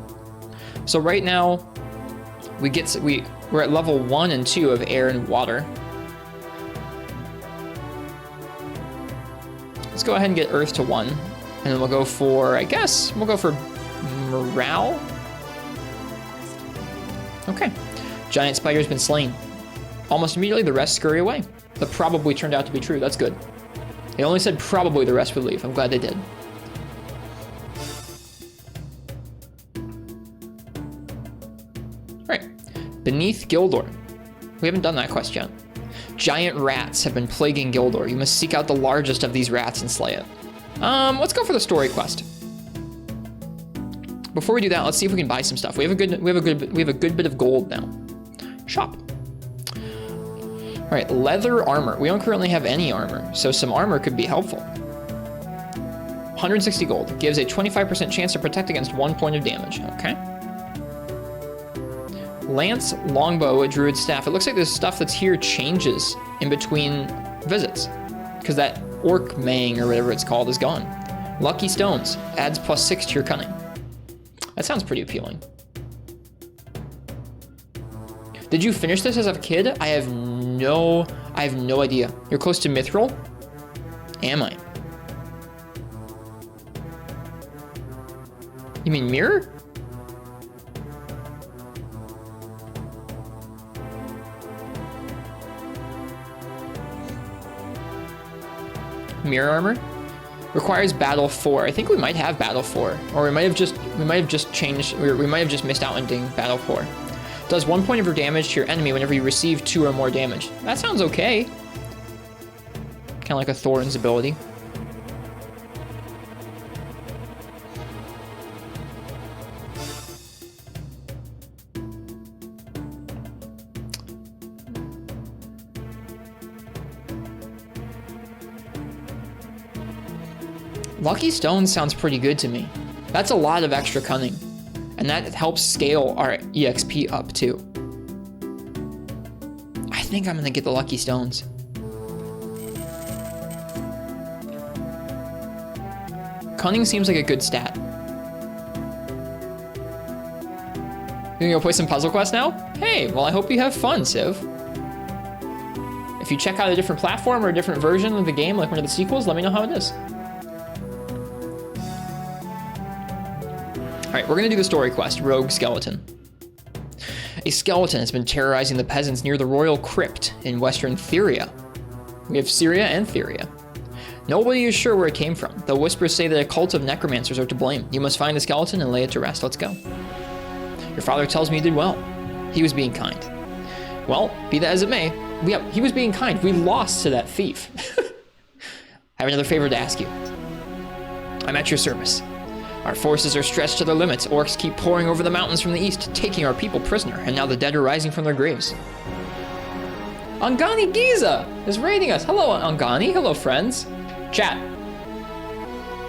So right now, we're at level 1 and 2 of air and water. Let's go ahead and get Earth to 1, and then we'll go for, I guess, we'll go for morale. Okay, giant spider's been slain. Almost immediately, the rest scurry away. That probably turned out to be true, that's good. They only said probably the rest would leave, I'm glad they did. All right, Beneath Gildor. We haven't done that quest yet. Giant rats have been plaguing Gildor. You must seek out the largest of these rats and slay it. Let's go for the story quest. Before we do that, let's see if we can buy some stuff. We have a good bit of gold now. Shop. All right, leather armor. We don't currently have any armor, so some armor could be helpful. 160 gold gives a 25% chance to protect against 1 point of damage. Okay. Lance, longbow, a druid staff. It looks like this stuff that's here changes in between visits, because that orc mang or whatever it's called is gone. Lucky stones adds +6 to your cunning. That sounds pretty appealing. Did you finish this as a kid? I have no idea. You're close to Mithril? Am I? You mean mirror? Mirror armor? Requires battle 4. I think we might have battle 4, or we might have just changed, we might have just missed out on doing battle 4. Does 1 point of your damage to your enemy whenever you receive 2 or more damage. That sounds okay. Kind of like a Thorin's ability. Lucky Stone sounds pretty good to me. That's a lot of extra cunning. And that helps scale our EXP up too. I think I'm gonna get the Lucky Stones. Cunning seems like a good stat. You gonna go play some Puzzle Quest now? Hey, well I hope you have fun, Civ. If you check out a different platform or a different version of the game, like one of the sequels, let me know how it is. All right, we're gonna do the story quest, Rogue Skeleton. A skeleton has been terrorizing the peasants near the royal crypt in western Theria. We have Syria and Theria. Nobody is sure where it came from, though whispers say that a cult of necromancers are to blame. You must find the skeleton and lay it to rest. Let's go. Your father tells me you did well. He was being kind. Well, be that as it may, he was being kind. We lost to that thief. I have another favor to ask you. I'm at your service. Our forces are stretched to their limits. Orcs keep pouring over the mountains from the east, taking our people prisoner, and now the dead are rising from their graves. Angani Giza is raiding us. Hello, Angani. Hello, friends. Chat.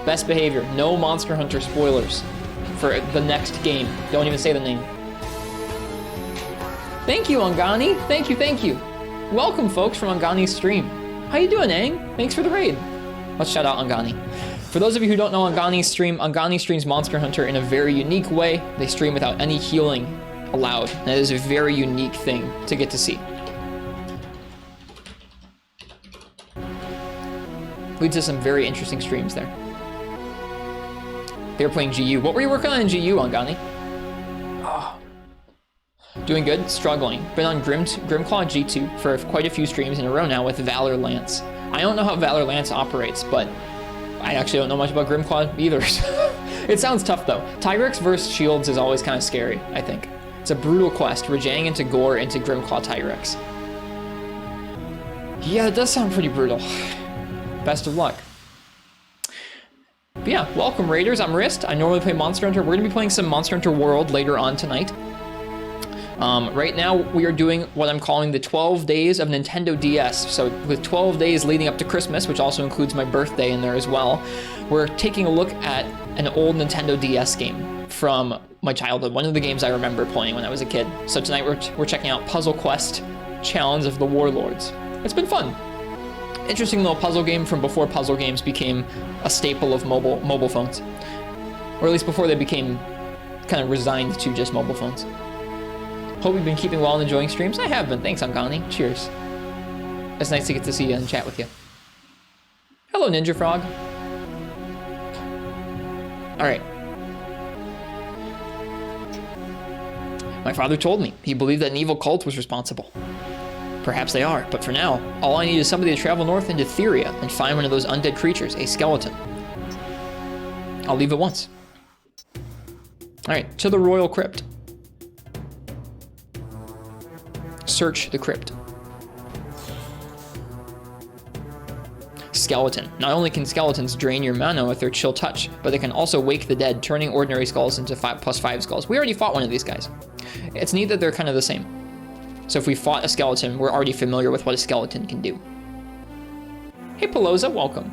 Best behavior. No Monster Hunter spoilers for the next game. Don't even say the name. Thank you, Angani. Thank you, thank you. Welcome, folks, from Angani's stream. How you doing, Ang? Thanks for the raid. Let's shout out Angani. For those of you who don't know Angani's stream, Angani streams Monster Hunter in a very unique way. They stream without any healing allowed. And it is a very unique thing to get to see. Leads to some very interesting streams there. They were playing GU. What were you working on in GU, Angani? Oh. Doing good, struggling. Been on Grimclaw G2 for quite a few streams in a row now with Valor Lance. I don't know how Valor Lance operates, but I actually don't know much about Grimclaw either. It sounds tough though. Tyrex versus Shields is always kind of scary, I think. It's a brutal quest, Rajang into Gore into Grimclaw Tyrex. Yeah, it does sound pretty brutal. Best of luck. But yeah, welcome Raiders, I'm Rist. I normally play Monster Hunter. We're gonna be playing some Monster Hunter World later on tonight. Right now, we are doing what I'm calling the 12 days of Nintendo DS. So with 12 days leading up to Christmas, which also includes my birthday in there as well, we're taking a look at an old Nintendo DS game from my childhood. One of the games I remember playing when I was a kid. So tonight we're checking out Puzzle Quest Challenge of the Warlords. It's been fun. Interesting little puzzle game from before puzzle games became a staple of mobile phones. Or at least before they became kind of resigned to just mobile phones. Hope you've been keeping well and enjoying streams. I have been. Thanks, Angani. Cheers. It's nice to get to see you and chat with you. Hello, Ninja Frog. All right. My father told me he believed that an evil cult was responsible. Perhaps they are, but for now, all I need is somebody to travel north into Theria and find one of those undead creatures, a skeleton. I'll leave at once. All right, to the Royal Crypt. Search the crypt. Skeleton. Not only can skeletons drain your mana with their chill touch, but they can also wake the dead, turning ordinary skulls into 5+5 skulls. We already fought one of these guys. It's neat that they're kind of the same. So if we fought a skeleton, we're already familiar with what a skeleton can do. Hey Pelosa, welcome.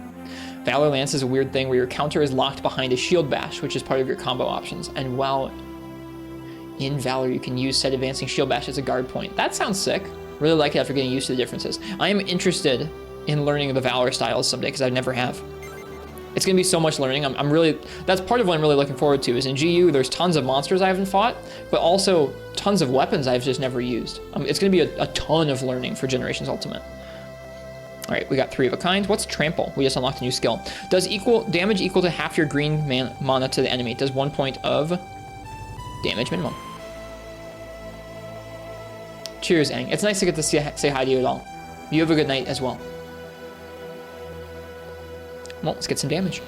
Valor Lance is a weird thing where your counter is locked behind a shield bash, which is part of your combo options. And while in Valor, you can use said advancing shield bash as a guard point. That sounds sick. Really like it after getting used to the differences. I am interested in learning the Valor styles someday because I never have. It's gonna be so much learning. I'm really, that's part of what I'm really looking forward to is in GU, there's tons of monsters I haven't fought, but also tons of weapons I've just never used. It's gonna be a ton of learning for Generations Ultimate. All right, we got 3 of a kind. What's Trample? We just unlocked a new skill. Does damage equal to half your green mana to the enemy. Does 1 point of damage minimum. Cheers, Aang. It's nice to get to say hi to you at all. You have a good night as well. Well, let's get some damage.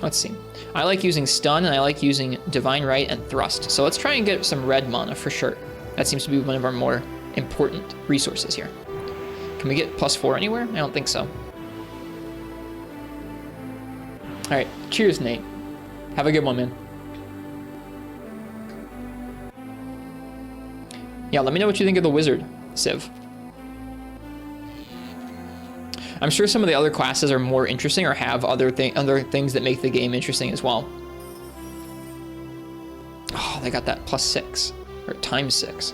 Let's see. I like using stun and I like using divine right and thrust. So let's try and get some red mana for sure. That seems to be one of our more important resources here. Can we get +4 anywhere? I don't think so. All right, cheers, Nate. Have a good one, man. Yeah, let me know what you think of the wizard, Civ. I'm sure some of the other classes are more interesting or have other things that make the game interesting as well. Oh, they got that +6 or ×6.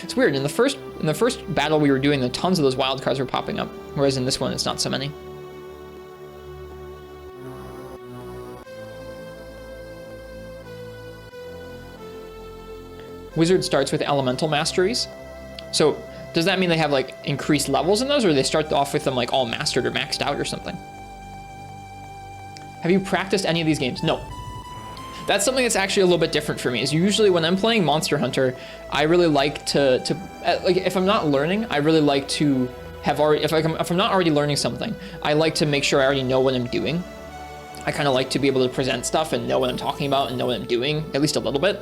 It's weird. In the first battle we were doing, the tons of those wild cards were popping up, whereas in this one it's not so many. Wizard starts with elemental masteries. So does that mean they have like increased levels in those, or they start off with them like all mastered or maxed out or something? Have you practiced any of these games? No. That's something that's actually a little bit different for me, is usually when I'm playing Monster Hunter, I really like to like, if I'm not learning, I really like to have already, if I'm not already learning something, I like to make sure I already know what I'm doing. I kind of like to be able to present stuff and know what I'm talking about and know what I'm doing, at least a little bit.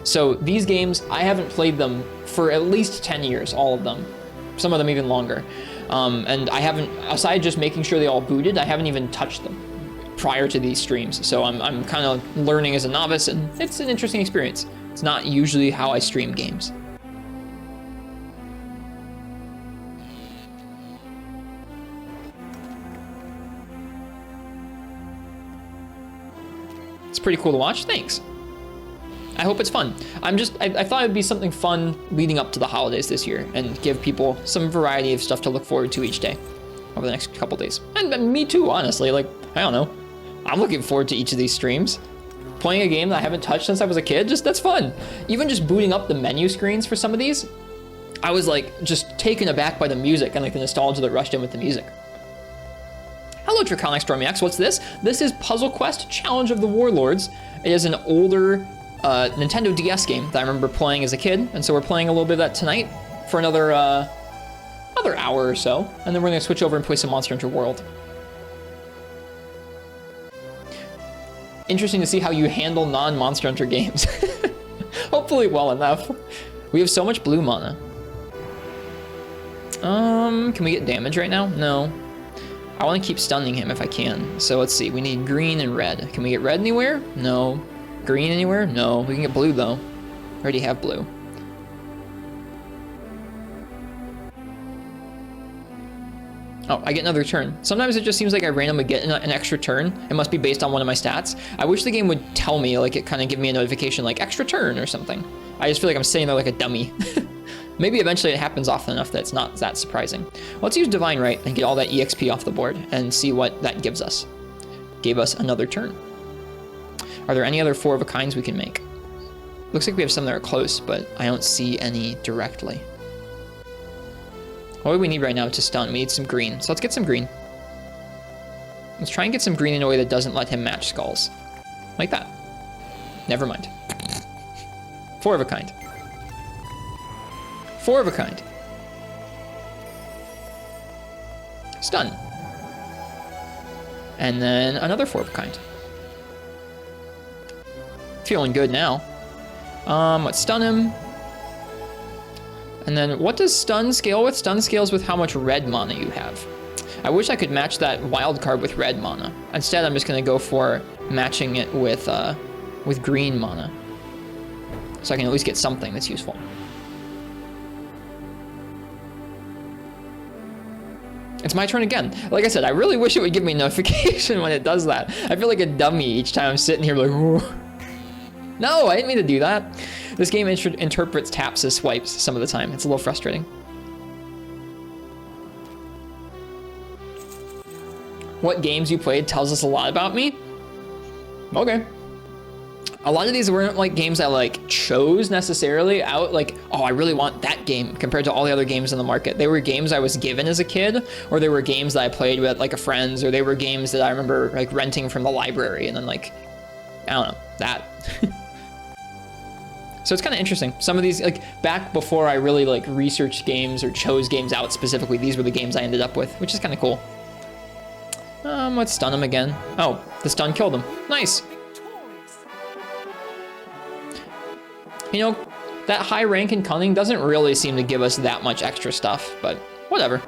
So these games, I haven't played them for at least 10 years, all of them. Some of them even longer. And I haven't, aside just making sure they all booted, I haven't even touched them prior to these streams. So I'm kind of learning as a novice, and it's an interesting experience. It's not usually how I stream games. It's pretty cool to watch, thanks. I hope it's fun. I thought it'd be something fun leading up to the holidays this year and give people some variety of stuff to look forward to each day over the next couple days. And me too, honestly. Like, I don't know. I'm looking forward to each of these streams. Playing a game that I haven't touched since I was a kid, that's fun. Even just booting up the menu screens for some of these, I was like just taken aback by the music and like the nostalgia that rushed in with the music. Hello, Draconic Stormy X, what's this? This is Puzzle Quest Challenge of the Warlords. It is an older Nintendo DS game that I remember playing as a kid, and so we're playing a little bit of that tonight for another hour or so, and then we're gonna switch over and play some Monster Hunter World. Interesting to see how you handle non-Monster Hunter games. Hopefully well enough. We have so much blue mana. Can we get damage right now? No. I want to keep stunning him if I can. So let's see, we need green and red. Can we get red anywhere? No. Green anywhere? No. We can get blue though. I already have blue. Oh, I get another turn. Sometimes it just seems like I randomly get an extra turn. It must be based on one of my stats. I wish the game would tell me, like it kind of give me a notification like extra turn or something. I just feel like I'm sitting there like a dummy. Maybe eventually it happens often enough that it's not that surprising. Let's use Divine Right and get all that EXP off the board and see what that gives us. Gave us another turn. Are there any other 4 of a kinds we can make? Looks like we have some that are close, but I don't see any directly. What do we need right now to stun? We need some green. So let's get some green. Let's try and get some green in a way that doesn't let him match skulls. Like that. Never mind. 4 of a kind. 4 of a kind. Stun. And then another 4 of a kind. Feeling good now. Let's stun him. And then what does stun scale with? Stun scales with how much red mana you have. I wish I could match that wild card with red mana. Instead, I'm just gonna go for matching it with green mana. So I can at least get something that's useful. It's my turn again. Like I said, I really wish it would give me notification when it does that. I feel like a dummy each time I'm sitting here like, whoa. No, I didn't mean to do that. This game interprets taps as swipes some of the time. It's a little frustrating. What games you played tells us a lot about me. Okay. A lot of these weren't like games I like chose necessarily out like, oh, I really want that game compared to all the other games in the market. They were games I was given as a kid, or they were games that I played with like a friends, or they were games that I remember like renting from the library and then like, I don't know, that. So it's kind of interesting. Some of these, like back before I really like researched games or chose games out specifically, these were the games I ended up with, which is kind of cool. Let's stun him again. Oh, the stun killed him. Nice. You know, that high rank in cunning doesn't really seem to give us that much extra stuff, but whatever.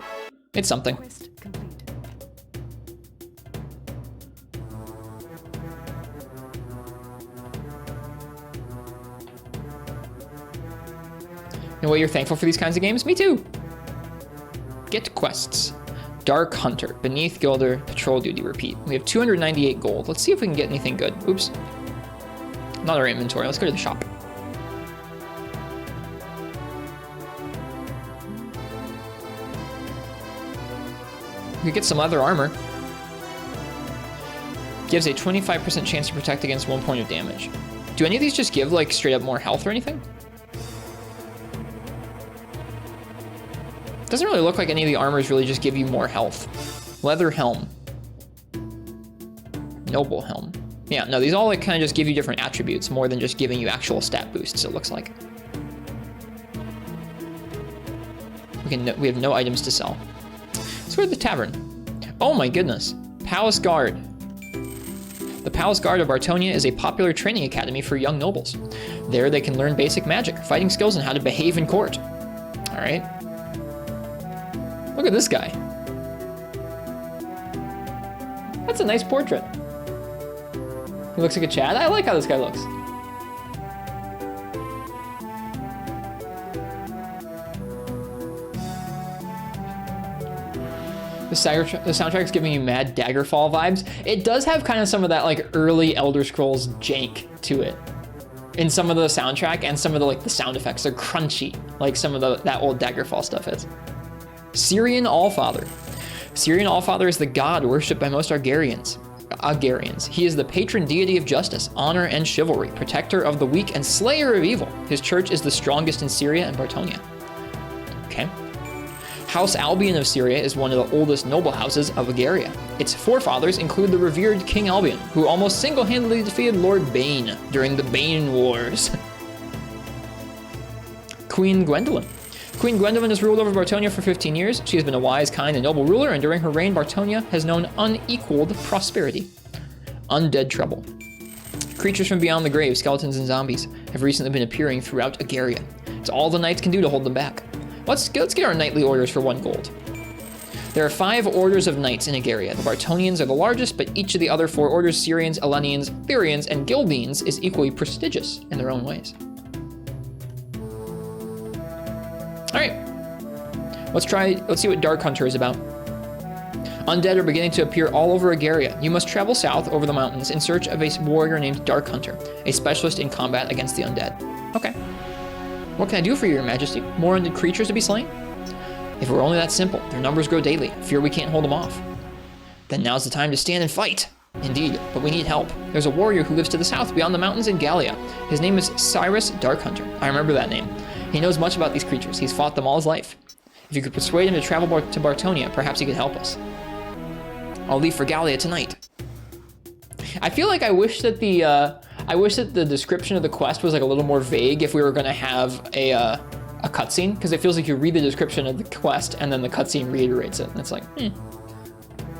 It's something. Quest complete. And what, you're thankful for these kinds of games? Me too. Get quests. Dark Hunter, Beneath Gilder, Patrol Duty, repeat. We have 298 gold. Let's see if we can get anything good. Oops. Not our inventory. Let's go to the shop. We could get some other armor. Gives a 25% chance to protect against 1 point of damage. Do any of these just give like straight up more health or anything? Doesn't really look like any of the armors really just give you more health. Leather helm. Noble helm. Yeah, no, these all like kind of just give you different attributes more than just giving you actual stat boosts, it looks like. We have no items to sell. Let's go to the tavern. Oh my goodness. Palace Guard. The Palace Guard of Bartonia is a popular training academy for young nobles. There they can learn basic magic, fighting skills, and how to behave in court. All right. Look at this guy. That's a nice portrait. He looks like a Chad. I like how this guy looks. The soundtrack's giving you mad Daggerfall vibes. It does have kind of some of that like early Elder Scrolls jank to it. In some of the soundtrack and some of the like the sound effects are crunchy, like some of that old Daggerfall stuff is. Syrian Allfather. Syrian Allfather is the god worshipped by most Agarians. He is the patron deity of justice, honor, and chivalry, protector of the weak and slayer of evil. His church is the strongest in Syria and Bartonia. Okay. House Albion of Syria is one of the oldest noble houses of Agaria. Its forefathers include the revered King Albion, who almost single-handedly defeated Lord Bane during the Bane Wars. Queen Gwendolyn. Queen Gwendolyn has ruled over Bartonia for 15 years. She has been a wise, kind, and noble ruler, and during her reign, Bartonia has known unequaled prosperity. Undead trouble. Creatures from beyond the grave, skeletons and zombies, have recently been appearing throughout Agaria. It's all the knights can do to hold them back. Let's get our knightly orders for 1 gold. There are 5 orders of knights in Agaria. The Bartonians are the largest, but each of the other 4 orders, Syrians, Elenians, Therians, and Gildines, is equally prestigious in their own ways. All right, let's see what Dark Hunter is about. Undead are beginning to appear all over Agaria. You must travel south over the mountains in search of a warrior named Dark Hunter, a specialist in combat against the undead. Okay. What can I do for you, Your Majesty? More undead creatures to be slain? If it were only that simple, their numbers grow daily. Fear we can't hold them off. Then now's the time to stand and fight. Indeed, but we need help. There's a warrior who lives to the south beyond the mountains in Gallia. His name is Cyrus Darkhunter. I remember that name. He knows much about these creatures. He's fought them all his life. If you could persuade him to travel to Bartonia, perhaps he could help us. I'll leave for Gallia tonight. I feel like I wish that the description of the quest was like a little more vague if we were going to have a cutscene, because it feels like you read the description of the quest and then the cutscene reiterates it. And it's like,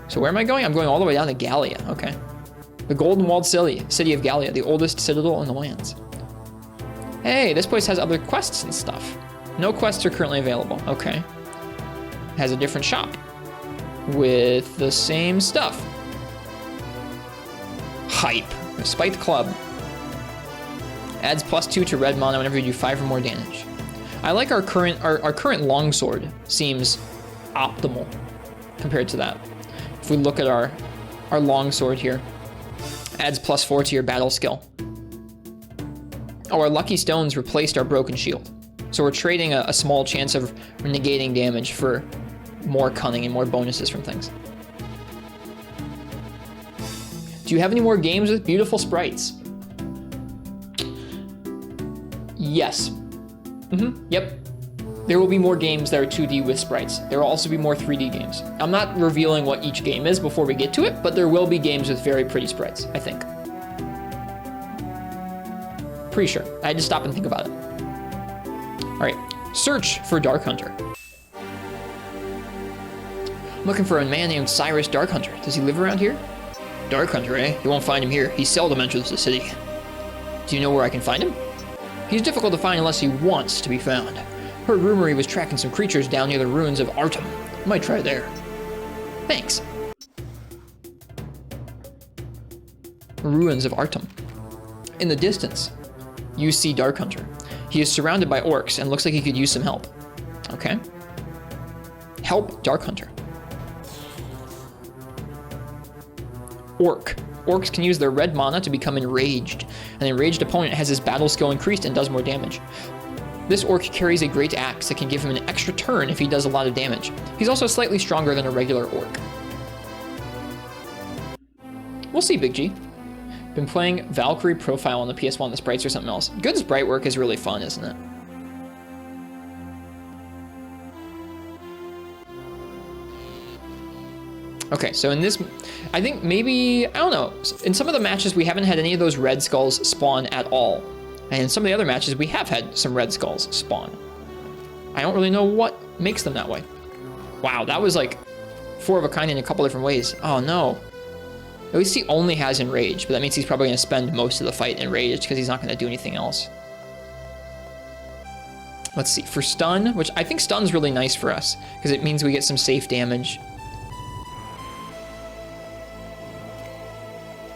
So where am I going? I'm going all the way down to Gallia. Okay. The Golden Walled City of Gallia, the oldest citadel in the lands. Hey, this place has other quests and stuff. No quests are currently available. Okay. Has a different shop with the same stuff. Hype. Spiked Club. Adds +2 to red mana whenever you do 5 or more damage. I like our current longsword. Seems optimal compared to that. If we look at our longsword here, adds +4 to your battle skill. Oh, our lucky stones replaced our broken shield. So we're trading a small chance of negating damage for more cunning and more bonuses from things. Do you have any more games with beautiful sprites? Yes. Yep. There will be more games that are 2D with sprites. There will also be more 3D games. I'm not revealing what each game is before we get to it, but there will be games with very pretty sprites, I think. Pretty sure. I had to stop and think about it. All right, search for Dark Hunter. I'm looking for a man named Cyrus Dark Hunter. Does he live around here? Dark Hunter, eh? You won't find him here. He seldom enters the city. Do you know where I can find him? He's difficult to find unless he wants to be found. Heard rumor he was tracking some creatures down near the ruins of Artem. Might try there. Thanks. Ruins of Artem. In the distance, you see Dark Hunter. He is surrounded by orcs and looks like he could use some help. Okay. Help Dark Hunter. Orc. Orcs can use their red mana to become enraged. An enraged opponent has his battle skill increased and does more damage. This orc carries a great axe that can give him an extra turn if he does a lot of damage. He's also slightly stronger than a regular orc. We'll see, Big G. Been playing Valkyrie Profile on the PS1. The sprites or something else. Good sprite work is really fun, isn't it? Okay, so in this, I think maybe, I don't know, in some of the matches we haven't had any of those red skulls spawn at all. And in some of the other matches we have had some red skulls spawn. I don't really know what makes them that way. Wow, that was like 4 of a kind in a couple different ways. Oh no. At least he only has Enrage, but that means he's probably going to spend most of the fight Enraged because he's not going to do anything else. Let's see, for Stun, which I think Stun's really nice for us because it means we get some safe damage.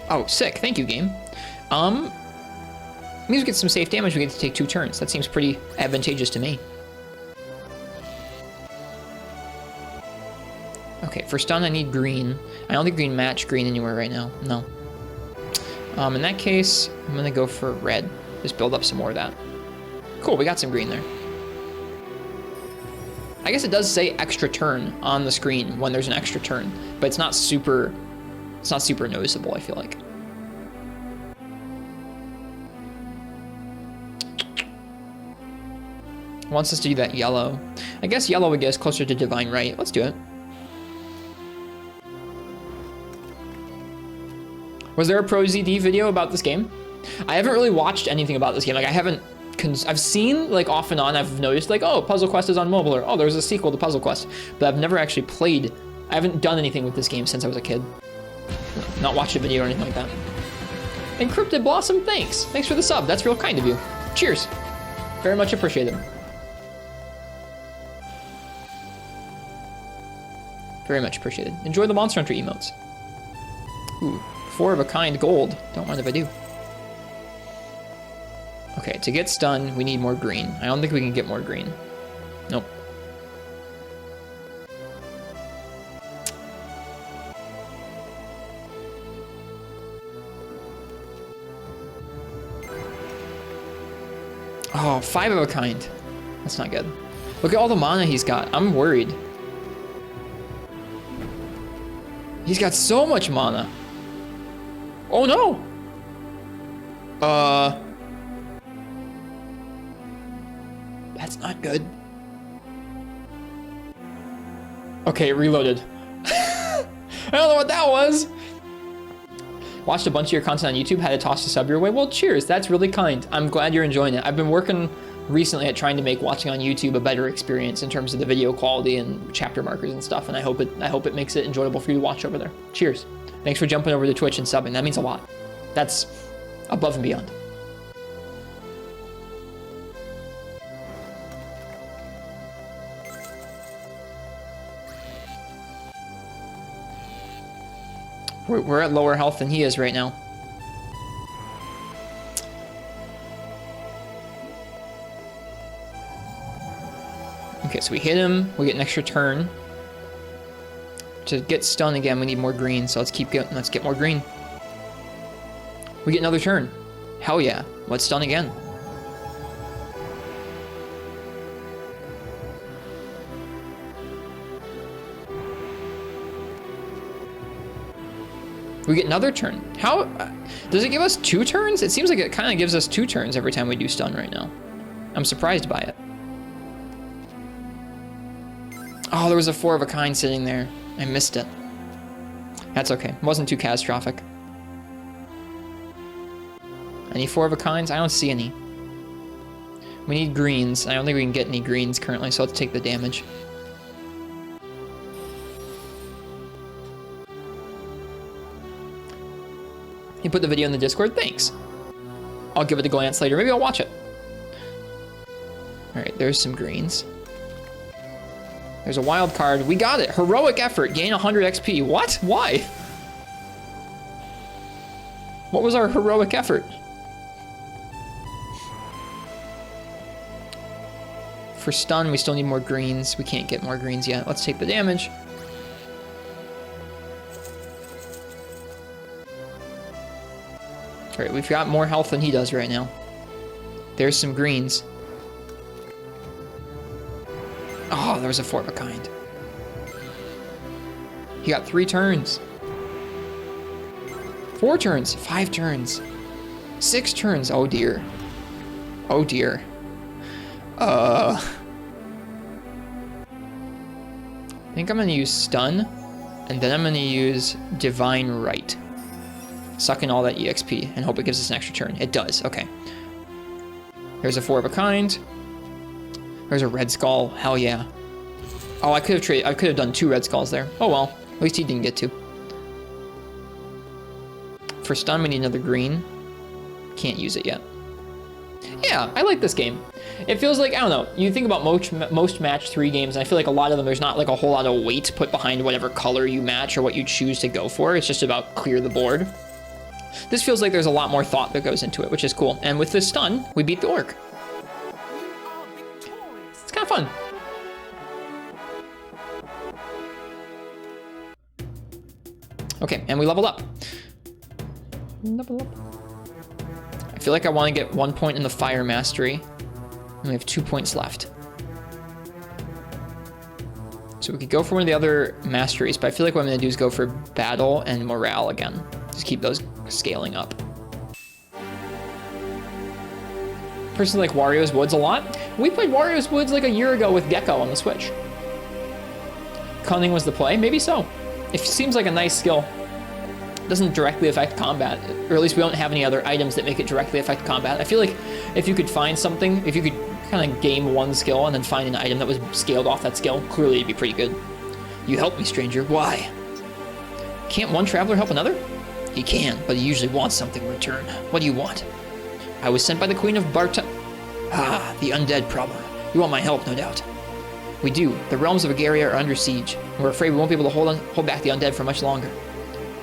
Oh, sick. Thank you, game. Means we get some safe damage. We get to take 2 turns. That seems pretty advantageous to me. Okay, for stun, I need green. I don't think green match green anywhere right now. No. In that case, I'm gonna go for red. Just build up some more of that. Cool, we got some green there. I guess it does say extra turn on the screen when there's an extra turn, but it's not super noticeable, I feel like. Wants us to do that yellow. I guess yellow would get us closer to Divine Right. Let's do it. Was there a Pro ZD video about this game? I haven't really watched anything about this game. Like, I've seen, like, off and on, I've noticed, like, oh, Puzzle Quest is on mobile, or, oh, there's a sequel to Puzzle Quest. But I've never actually played. I haven't done anything with this game since I was a kid. Not watched a video or anything like that. Encrypted Blossom, thanks. Thanks for the sub. That's real kind of you. Cheers. Very much appreciated. Very much appreciated. Enjoy the Monster Hunter emotes. Ooh, 4 of a kind gold. Don't mind if I do. Okay, to get stun, we need more green. I don't think we can get more green. Nope. Oh, 5 of a kind. That's not good. Look at all the mana he's got. I'm worried. He's got so much mana. Oh no! That's not good. Okay, reloaded. I don't know what that was. Watched a bunch of your content on YouTube, had to toss a sub your way. Well, cheers, that's really kind. I'm glad you're enjoying it. I've been working recently at trying to make watching on YouTube a better experience in terms of the video quality and chapter markers and stuff, and I hope it makes it enjoyable for you to watch over there. Cheers. Thanks for jumping over to Twitch and subbing. That means a lot. That's above and beyond. We're at lower health than he is right now. Okay, so we hit him. We get an extra turn. To get stunned again, we need more green. So let's get more green. We get another turn. Hell yeah. Let's stun again. We get another turn. How does it give us 2 turns? It seems like it kind of gives us 2 turns every time we do stun right now. I'm surprised by it. Oh, there was a 4 of a kind sitting there. I missed it. That's okay. It wasn't too catastrophic. Any 4 of a kinds? I don't see any. We need greens. I don't think we can get any greens currently, so let's take the damage. You put the video in the Discord? Thanks. I'll give it a glance later. Maybe I'll watch it. All right, there's some greens. There's a wild card. We got it. Heroic effort. Gain 100 XP. What? Why? What was our heroic effort? For stun, we still need more greens. We can't get more greens yet. Let's take the damage. All right, we've got more health than he does right now. There's some greens. Oh, there was a 4 of a kind. He got 3 turns. 4 turns. 5 turns. 6 turns. Oh dear. Oh dear. I think I'm gonna use stun, and then I'm gonna use divine right. Suck in all that EXP and hope it gives us an extra turn. It does. Okay. There's a 4 of a kind. There's a red skull. Hell yeah. Oh, I could have done 2 red skulls there. Oh well. At least he didn't get to. For stun, we need another green. Can't use it yet. Yeah, I like this game. It feels like, I don't know, you think about most match 3 games, and I feel like a lot of them, there's not like a whole lot of weight put behind whatever color you match or what you choose to go for. It's just about clear the board. This feels like there's a lot more thought that goes into it, which is cool. And with this stun, we beat the orc. It's kind of fun. Okay, and we leveled up. Level up. I feel like I want to get 1 point in the fire mastery. And we have 2 points left. So we could go for one of the other masteries, but I feel like what I'm going to do is go for battle and morale again. Just keep those scaling up. Personally like Wario's Woods a lot. We played Wario's Woods like a year ago with Gecko on the Switch. Cunning was the play? Maybe so. It seems like a nice skill. Doesn't directly affect combat, or at least we don't have any other items that make it directly affect combat. I feel like if you could find something, if you could kind of game one skill and then find an item that was scaled off that skill, clearly it'd be pretty good. You help me, stranger. Why? Can't one traveler help another? He can, but he usually wants something in return. What do you want? I was sent by the Queen of Barta. Ah, the undead problem. You want my help, no doubt. We do. The realms of Agaria are under siege. We're afraid we won't be able to hold back the undead for much longer.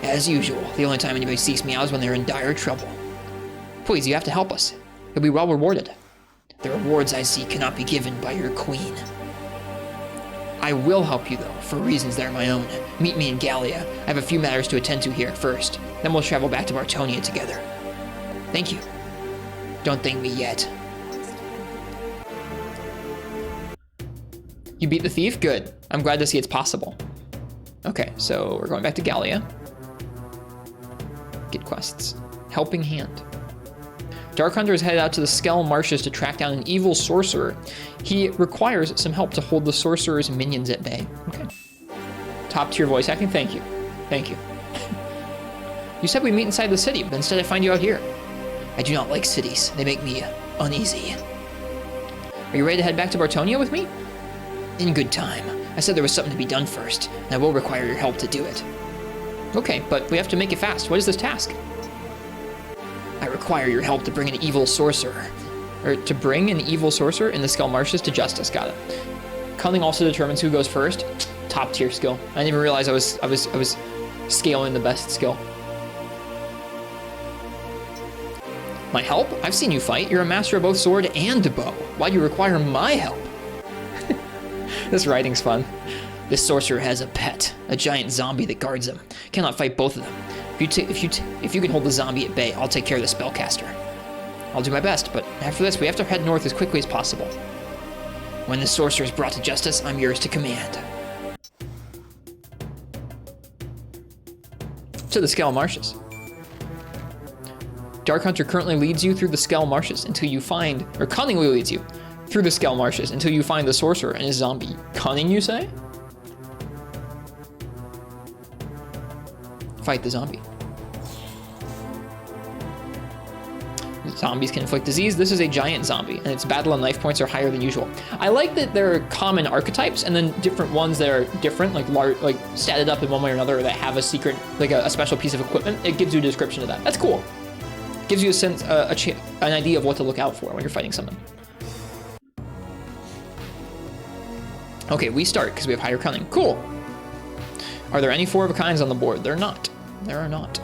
As usual, the only time anybody seeks me out is when they're in dire trouble. Please, you have to help us. You'll be well rewarded. The rewards I seek cannot be given by your queen. I will help you, though, for reasons that are my own. Meet me in Gallia. I have a few matters to attend to here first. Then we'll travel back to Bartonia together. Thank you. Don't thank me yet. You beat the thief? Good. I'm glad to see it's possible. Okay, so we're going back to Gallia. Get quests. Helping Hand. Dark Hunter is headed out to the Skell Marshes to track down an evil sorcerer. He requires some help to hold the sorcerer's minions at bay. Okay. Top tier voice acting. Thank you. Thank you. You said we meet inside the city, but instead I find you out here. I do not like cities. They make me uneasy. Are you ready to head back to Bartonia with me? In good time. I said there was something to be done first, and I will require your help to do it. Okay, but we have to make it fast. What is this task? I require your help to bring an evil sorcerer. Or to bring an evil sorcerer in the Skell Marshes to justice. Got it. Cunning also determines who goes first. Top tier skill. I didn't even realize I was scaling the best skill. My help? I've seen you fight. You're a master of both sword and bow. Why do you require my help? This writing's fun. This sorcerer has a pet, a giant zombie that guards him. Cannot fight both of them. If you can hold the zombie at bay, I'll take care of the spellcaster. I'll do my best, but after this, we have to head north as quickly as possible. When the sorcerer is brought to justice, I'm yours to command. To the Skell Marshes. Dark Hunter currently leads you through the Skell Marshes until you find, or cunningly leads you through the Skell Marshes until you find the sorcerer and his zombie. Cunning, you say? Fight the zombie. Zombies can inflict disease. This is a giant zombie, and its battle and life points are higher than usual. I like that there are common archetypes, and then different ones that are different, like statted up in one way or another, that have a secret, like a special piece of equipment. It gives you a description of that. That's cool. Gives you a sense, an idea of what to look out for when you're fighting something. Okay, we start because we have higher cunning. Cool. Are there any 4 of a kinds on the board? There are not. There are not.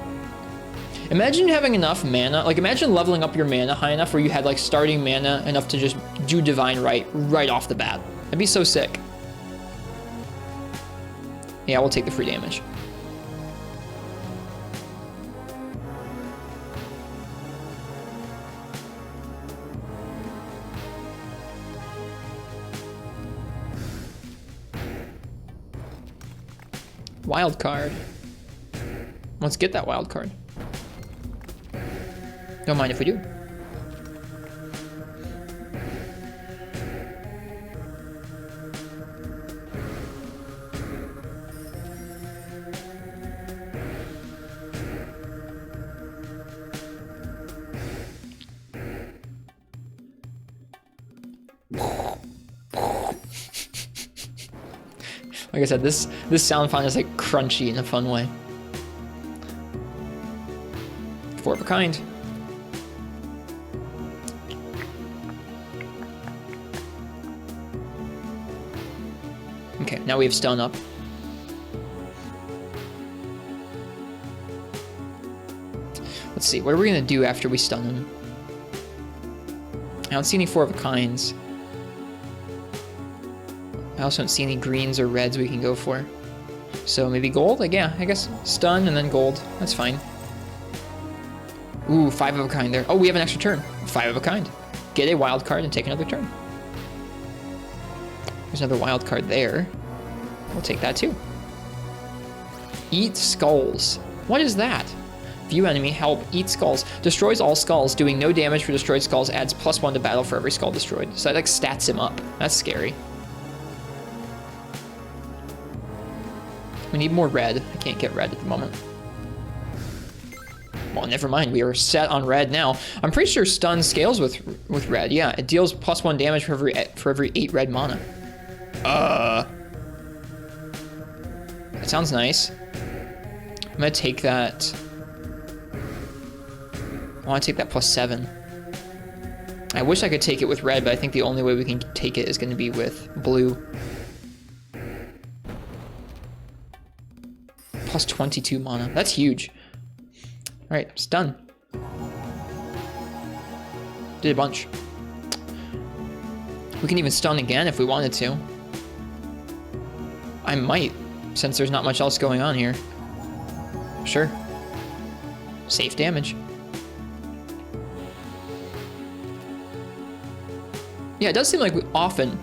Imagine having enough mana, like imagine leveling up your mana high enough where you had like starting mana enough to just do Divine right off the bat. That'd be so sick. Yeah, we'll take the free damage. Wild card. Let's get that wild card. Don't mind if we do. Like I said, this sound font is like crunchy in a fun way. 4 of a kind. Okay, now we have stun up. Let's see, what are we gonna do after we stun him? I don't see any 4 of a kinds. I also don't see any greens or reds we can go for. So maybe gold? Like, yeah, I guess stun and then gold. That's fine. Ooh, 5 of a kind there. Oh, we have an extra turn. 5 of a kind. Get a wild card and take another turn. There's another wild card there. We'll take that too. Eat skulls. What is that? View enemy, help, eat skulls. Destroys all skulls, doing no damage for destroyed skulls, adds +1 to battle for every skull destroyed. So that like stats him up. That's scary. We need more red. I can't get red at the moment. Well, never mind. We are set on red now. I'm pretty sure stun scales with red. Yeah, it deals +1 damage for every 8 red mana. That sounds nice. I'm gonna take that. I want to take that +7. I wish I could take it with red, but I think the only way we can take it is going to be with blue. +22 mana. That's huge. All right, it's done. Did a bunch. We can even stun again if we wanted to. I might, since there's not much else going on here. Sure. Safe damage. Yeah, it does seem like we often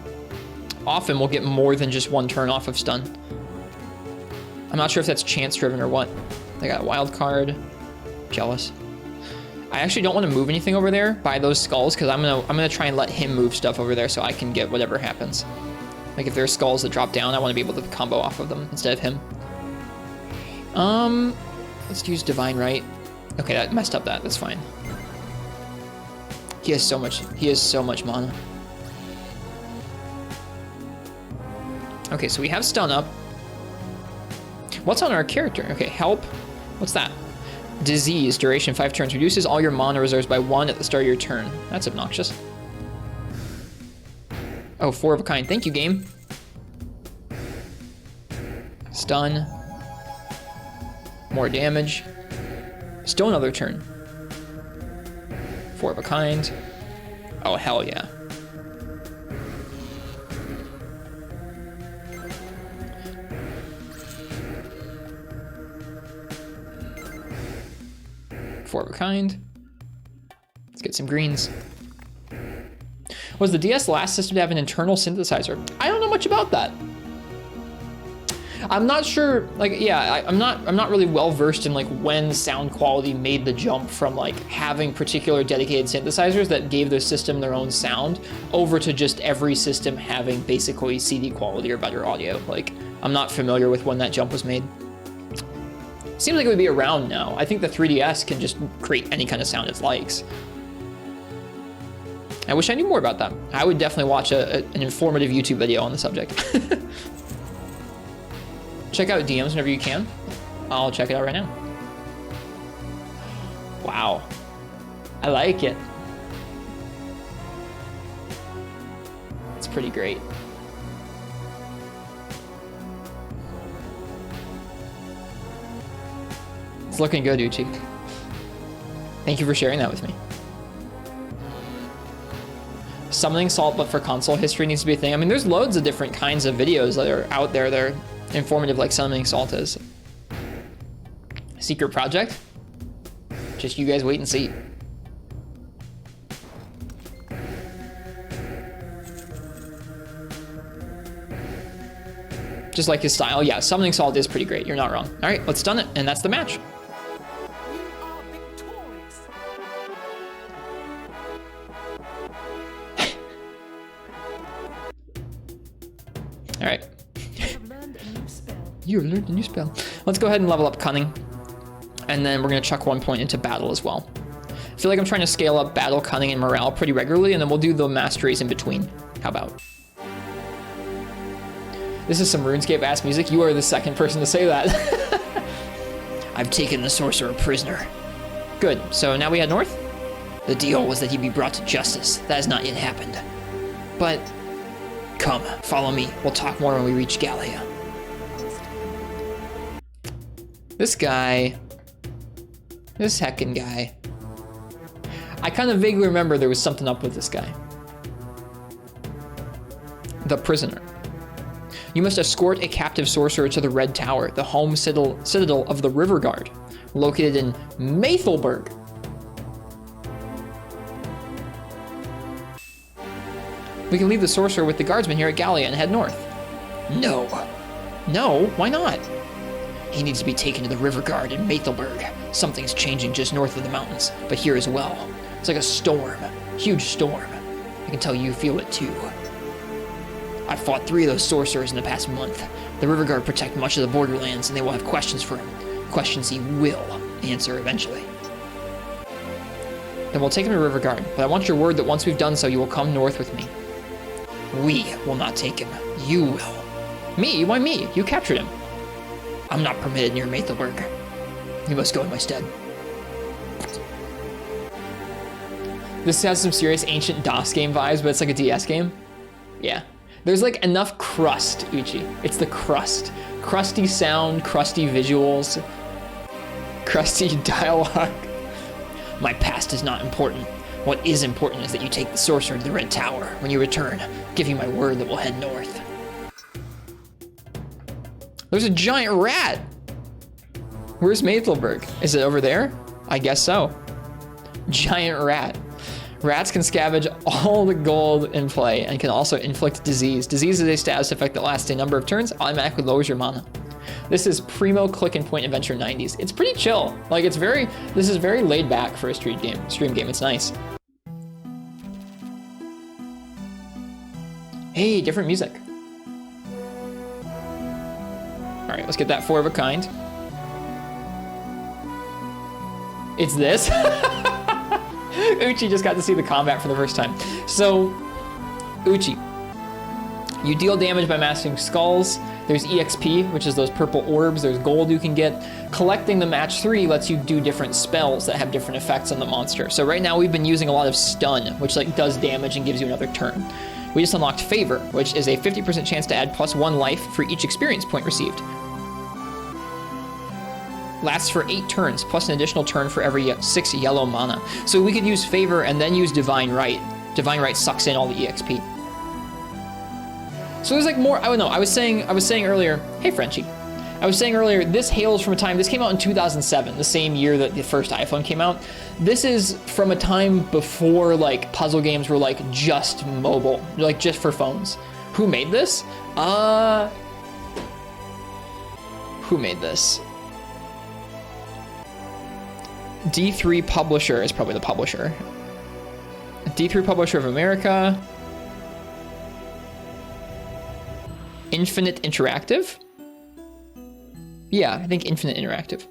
we'll get more than just 1 turn off of stun. I'm not sure if that's chance driven or what. I got a wild card. Jealous. I actually don't want to move anything over there by those skulls because I'm gonna try and let him move stuff over there so I can get whatever happens. Like if there's skulls that drop down, I want to be able to combo off of them instead of him. Let's use Divine Right. Okay, that messed up that. That's fine. He has so much mana. Okay, so we have stun up. What's on our character? Okay, help. What's that? Disease, duration 5 turns. Reduces all your mana reserves by 1 at the start of your turn. That's obnoxious. Oh, 4 of a kind. Thank you, game. Stun. More damage. Still another turn. 4 of a kind. Oh, hell yeah. Four of a kind. Let's get some greens. Was the DS last system to have an internal synthesizer? I don't know much about that. I'm not sure, like, yeah, I'm not really well versed in like when sound quality made the jump from like having particular dedicated synthesizers that gave their system their own sound over to just every system having basically CD quality or better audio. Like, I'm not familiar with when that jump was made. Seems like it would be around now. I think the 3DS can just create any kind of sound it likes. I wish I knew more about that. I would definitely watch an informative YouTube video on the subject. Check out DMs whenever you can. I'll check it out right now. Wow. I like it. It's pretty great. It's looking good, Uchi. Thank you for sharing that with me. Summoning salt, but for console history needs to be a thing. I mean, there's loads of different kinds of videos that are out there that are informative, like summoning salt is. Secret project? Just you guys wait and see. Just like his style. Yeah, summoning salt is pretty great. You're not wrong. All right, let's stun it, and that's the match. All right. You learned a new spell. Let's go ahead and level up Cunning. And then we're going to chuck 1 point into Battle as well. I feel like I'm trying to scale up Battle, Cunning, and Morale pretty regularly, and then we'll do the Masteries in between. How about? This is some RuneScape-ass music. You are the second person to say that. I've taken the Sorcerer prisoner. Good. So now we head north? The deal was that he'd be brought to justice. That has not yet happened. But come, follow me. We'll talk more when we reach Gallia. This guy, this heckin' guy. I kind of vaguely remember there was something up with this guy. The prisoner. You must escort a captive sorcerer to the Red Tower, the home citadel of the River Guard, located in Maythelberg. We can leave the sorcerer with the guardsmen here at Gallia and head north. No. No? Why not? He needs to be taken to the River Guard in Maythelberg. Something's changing just north of the mountains, but here as well. It's like a storm. Huge storm. I can tell you feel it too. I've fought 3 of those sorcerers in the past month. The River Guard protect much of the borderlands, and they will have questions for him. Questions he will answer eventually. Then we'll take him to River Guard, but I want your word that once we've done so, you will come north with me. We will not take him. You will. Me? Why me? You captured him. I'm not permitted near Maythelberg. You must go in my stead. This has some serious ancient DOS game vibes, but it's like a DS game. Yeah. There's like enough crust, Uchi. It's the crust. Crusty sound, crusty visuals, crusty dialogue. My past is not important. What is important is that you take the sorcerer to the Red Tower. When you return, give you my word that we'll head north. There's a giant rat. Where's Maythelberg? Is it over there? I guess so. Giant rat. Rats can scavenge all the gold in play and can also inflict disease. Disease is a status effect that lasts a number of turns, automatically lowers your mana. This is primo click and point adventure 90s. It's pretty chill. Like this is very laid back for a stream game. It's nice. Hey, different music. All right, let's get that 4 of a kind. It's this. Uchi just got to see the combat for the first time. So, Uchi, you deal damage by mastering skulls. There's EXP, which is those purple orbs. There's gold you can get. Collecting the match 3 lets you do different spells that have different effects on the monster. So right now we've been using a lot of stun, which like does damage and gives you another turn. We just unlocked favor, which is a 50% chance to add +1 life for each experience point received. Lasts for 8 turns, plus an additional turn for every 6 yellow mana. So we could use Favor and then use Divine Right. Divine Right sucks in all the EXP. So there's like more, I don't know, I was saying earlier, hey Frenchie. I was saying earlier, this hails from a time, this came out in 2007, the same year that the first iPhone came out. This is from a time before like puzzle games were like just mobile, like just for phones. Who made this? Who made this? D3 Publisher is probably the publisher. D3 Publisher of America. Infinite Interactive? Yeah, I think Infinite Interactive.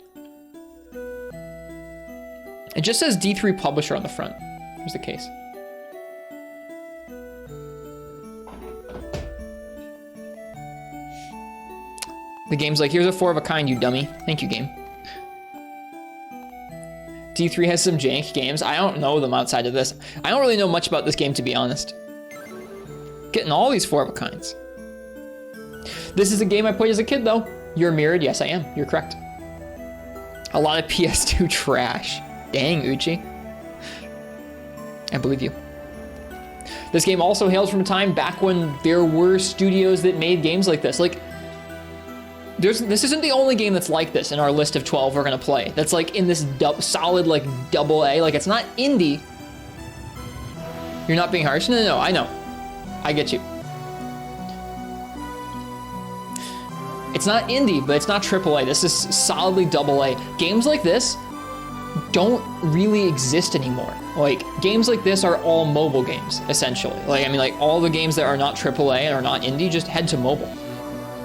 It just says D3 Publisher on the front. Here's the case. The game's like, here's a 4 of a kind, you dummy. Thank you, game. D3 has some jank games. I don't know them outside of this. I don't really know much about this game, to be honest. Getting all these 4 of a kinds. This is a game I played as a kid, though. You're mirrored. Yes, I am. You're correct. A lot of PS2 trash. Dang, Uchi. I believe you. This game also hails from a time back when there were studios that made games like this. Like, this isn't the only game that's like this in our list of 12 we're gonna play. That's like in this solid like AA. Like, it's not indie. You're not being harsh. No, I know. I get you. It's not indie, but it's not AAA. This is solidly AA. Games like this don't really exist anymore. Like, games like this are all mobile games, essentially. Like, I mean, like, all the games that are not AAA and are not indie just head to mobile.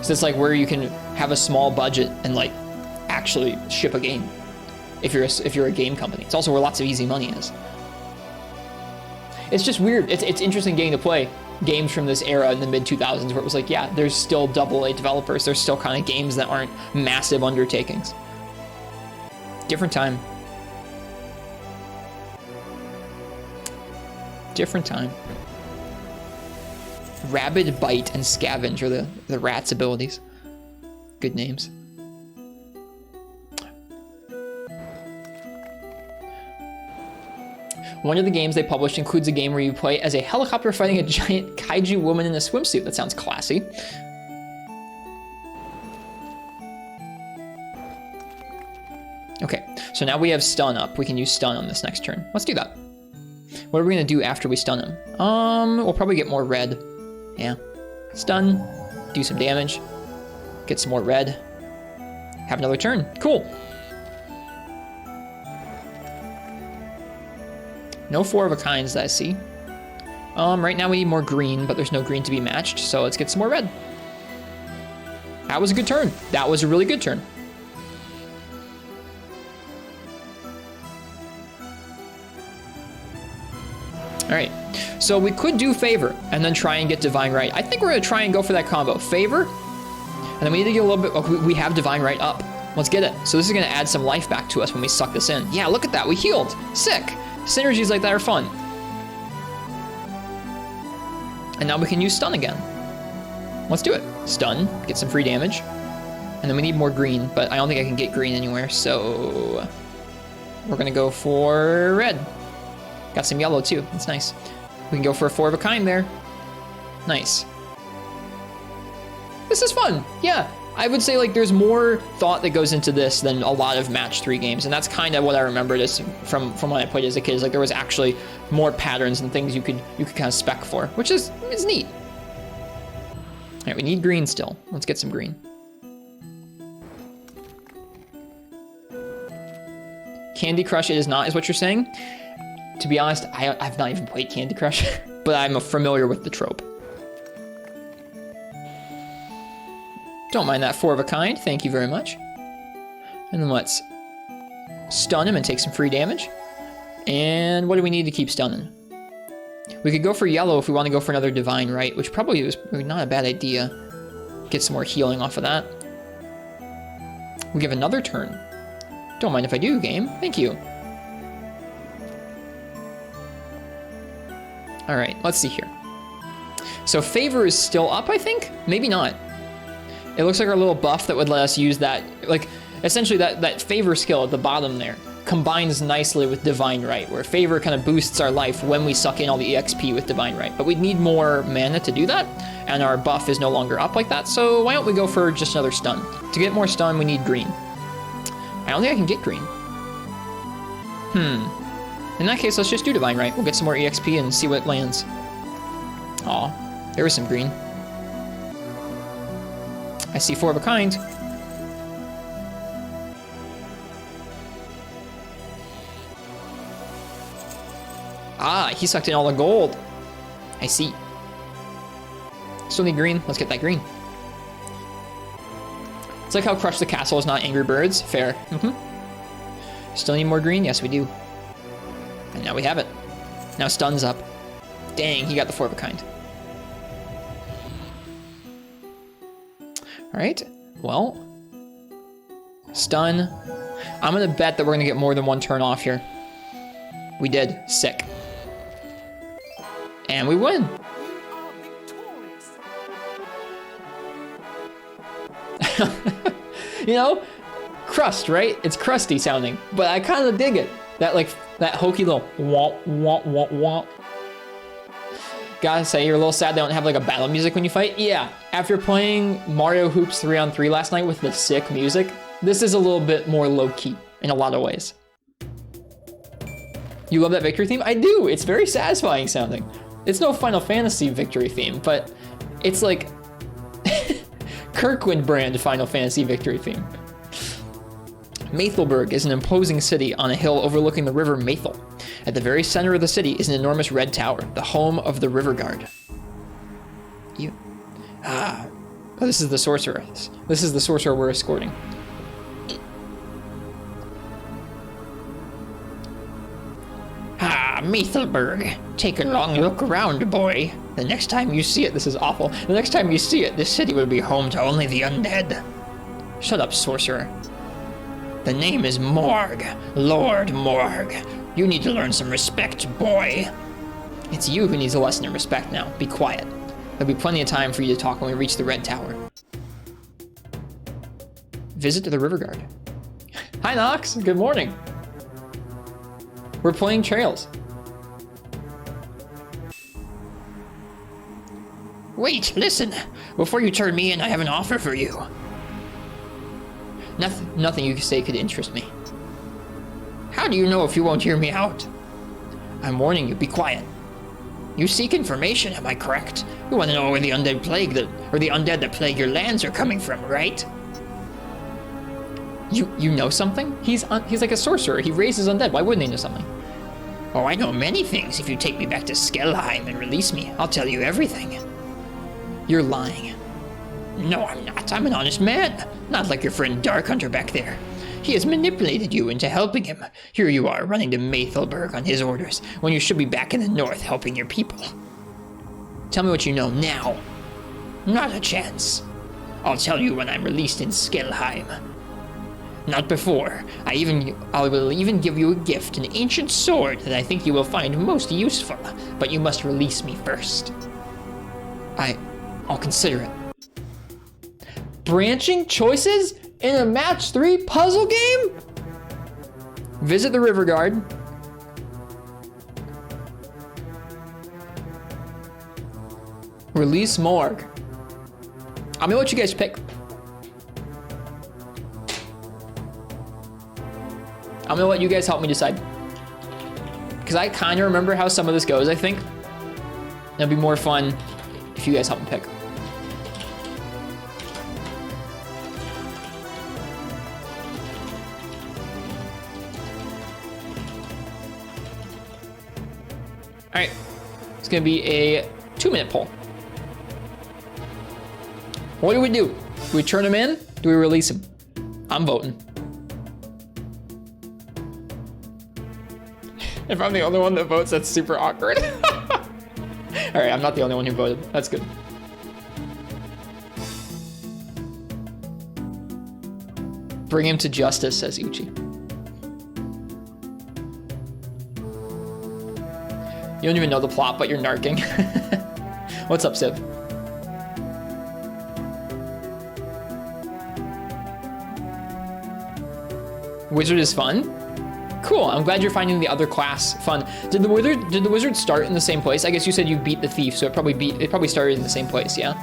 So it's like where you can have a small budget and like actually ship a game if you're a game company. It's also where lots of easy money is. It's just weird. It's interesting getting to play games from this era in the mid-2000s where it was like, yeah, there's still AA developers. There's still kind of games that aren't massive undertakings. Different time. Different time. Rabid Bite and Scavenge are the rat's abilities. Good names. One of the games they published includes a game where you play as a helicopter fighting a giant kaiju woman in a swimsuit. That sounds classy. Okay, so now we have stun up. We can use stun on this next turn. Let's do that. What are we gonna do after we stun him? We'll probably get more red. Yeah. Stun, do some damage, get some more red, have another turn. Cool. No 4 of a kinds that I see. Right now we need more green, but there's no green to be matched, so let's get some more red. That was a good turn. That was a really good turn. All right, so we could do Favor and then try and get Divine Right. I think we're gonna try and go for that combo. Favor, and then we need to get a little bit, oh, we have Divine Right up. Let's get it. So this is gonna add some life back to us when we suck this in. Yeah, look at that, we healed, sick. Synergies like that are fun. And now we can use stun again. Let's do it. Stun, get some free damage. And then we need more green, but I don't think I can get green anywhere, so we're gonna go for red. Got some yellow too, that's nice. We can go for a 4 of a kind there. Nice. This is fun, yeah. I would say like there's more thought that goes into this than a lot of match 3 games, and that's kind of what I remembered as from when I played as a kid. Is like there was actually more patterns and things you could kind of spec for, which is neat. All right, we need green still. Let's get some green. Candy Crush it is not, is what you're saying? To be honest, I've not even played Candy Crush, but I'm familiar with the trope. Don't mind that 4 of a kind, thank you very much. And then let's stun him and take some free damage. And what do we need to keep stunning? We could go for yellow if we want to go for another Divine Right, which probably is not a bad idea. Get some more healing off of that. We give another turn. Don't mind if I do, game, thank you. All right, let's see here. So Favor is still up, I think? Maybe not. It looks like our little buff that would let us use that. Like, essentially that favor skill at the bottom there combines nicely with Divine Right, where favor kind of boosts our life when we suck in all the EXP with Divine Right. But we'd need more mana to do that, and our buff is no longer up like that, so why don't we go for just another stun? To get more stun, we need green. I don't think I can get green. In that case, let's just do Divine Right. We'll get some more EXP and see what lands. Aw, there was some green. I see 4 of a kind. Ah, he sucked in all the gold. I see. Still need green. Let's get that green. It's like how Crush the Castle is not Angry Birds. Fair. Still need more green? Yes, we do. And now we have it. Now stun's up. Dang, he got the 4 of a kind. All right, well, stun. I'm gonna bet that we're gonna get more than 1 turn off here. We did. Sick. And we win. You know, crust, right? It's crusty sounding, but I kind of dig it. That hokey little womp, womp, womp, womp. Gotta say, you're a little sad they don't have like a battle music when you fight. Yeah, after playing Mario Hoops 3-on-3 last night with the sick music, this is a little bit more low-key in a lot of ways. You love that victory theme? I do, it's very satisfying sounding. It's no Final Fantasy victory theme, but it's like Kirkland brand Final Fantasy victory theme. Maythelberg is an imposing city on a hill overlooking the river Maythel. At the very center of the city is an enormous red tower, the home of the River Guard. Oh, this is the sorcerer. This is the sorcerer we're escorting. Maythelberg. Take a long look around, boy. The next time you see it, this is awful. The next time you see it, this city will be home to only the undead. Shut up, sorcerer. The name is Morg, Lord Morg. You need to learn some respect, boy. It's you who needs a lesson in respect now. Be quiet. There'll be plenty of time for you to talk when we reach the Red Tower. Visit to the River Guard. Hi, Nox. Good morning. We're playing Trails. Wait, listen. Before you turn me in, I have an offer for you. Nothing you say could interest me. How do you know if you won't hear me out? I'm warning you, be quiet. You seek information, am I correct? You want to know where the undead that plague your lands are coming from, right? You know something? He's like a sorcerer. He raises undead. Why wouldn't he know something? Oh, I know many things. If you take me back to Skelheim and release me, I'll tell you everything. You're lying. No, I'm not. I'm an honest man. Not like your friend Dark Hunter back there. He has manipulated you into helping him. Here you are, running to Maythelberg on his orders, when you should be back in the north helping your people. Tell me what you know now. Not a chance. I'll tell you when I'm released in Skelheim. Not before. I will even give you a gift, an ancient sword that I think you will find most useful, but you must release me first. I'll consider it. Branching choices in a match 3 puzzle game? Visit the River Guard. Release Morg. I'm gonna let you guys pick. I'm gonna let you guys help me decide. Because I kind of remember how some of this goes, I think. It'll be more fun if you guys help me pick. All right, it's gonna be a 2-minute poll. What do? Do we turn him in? Do we release him? I'm voting. If I'm the only one that votes, that's super awkward. All right, I'm not the only one who voted. That's good. Bring him to justice, says Uchi. You don't even know the plot, but you're narking. What's up, Civ? Wizard is fun? Cool, I'm glad you're finding the other class fun. Did the wizard start in the same place? I guess you said you beat the thief, so it probably started in the same place, yeah?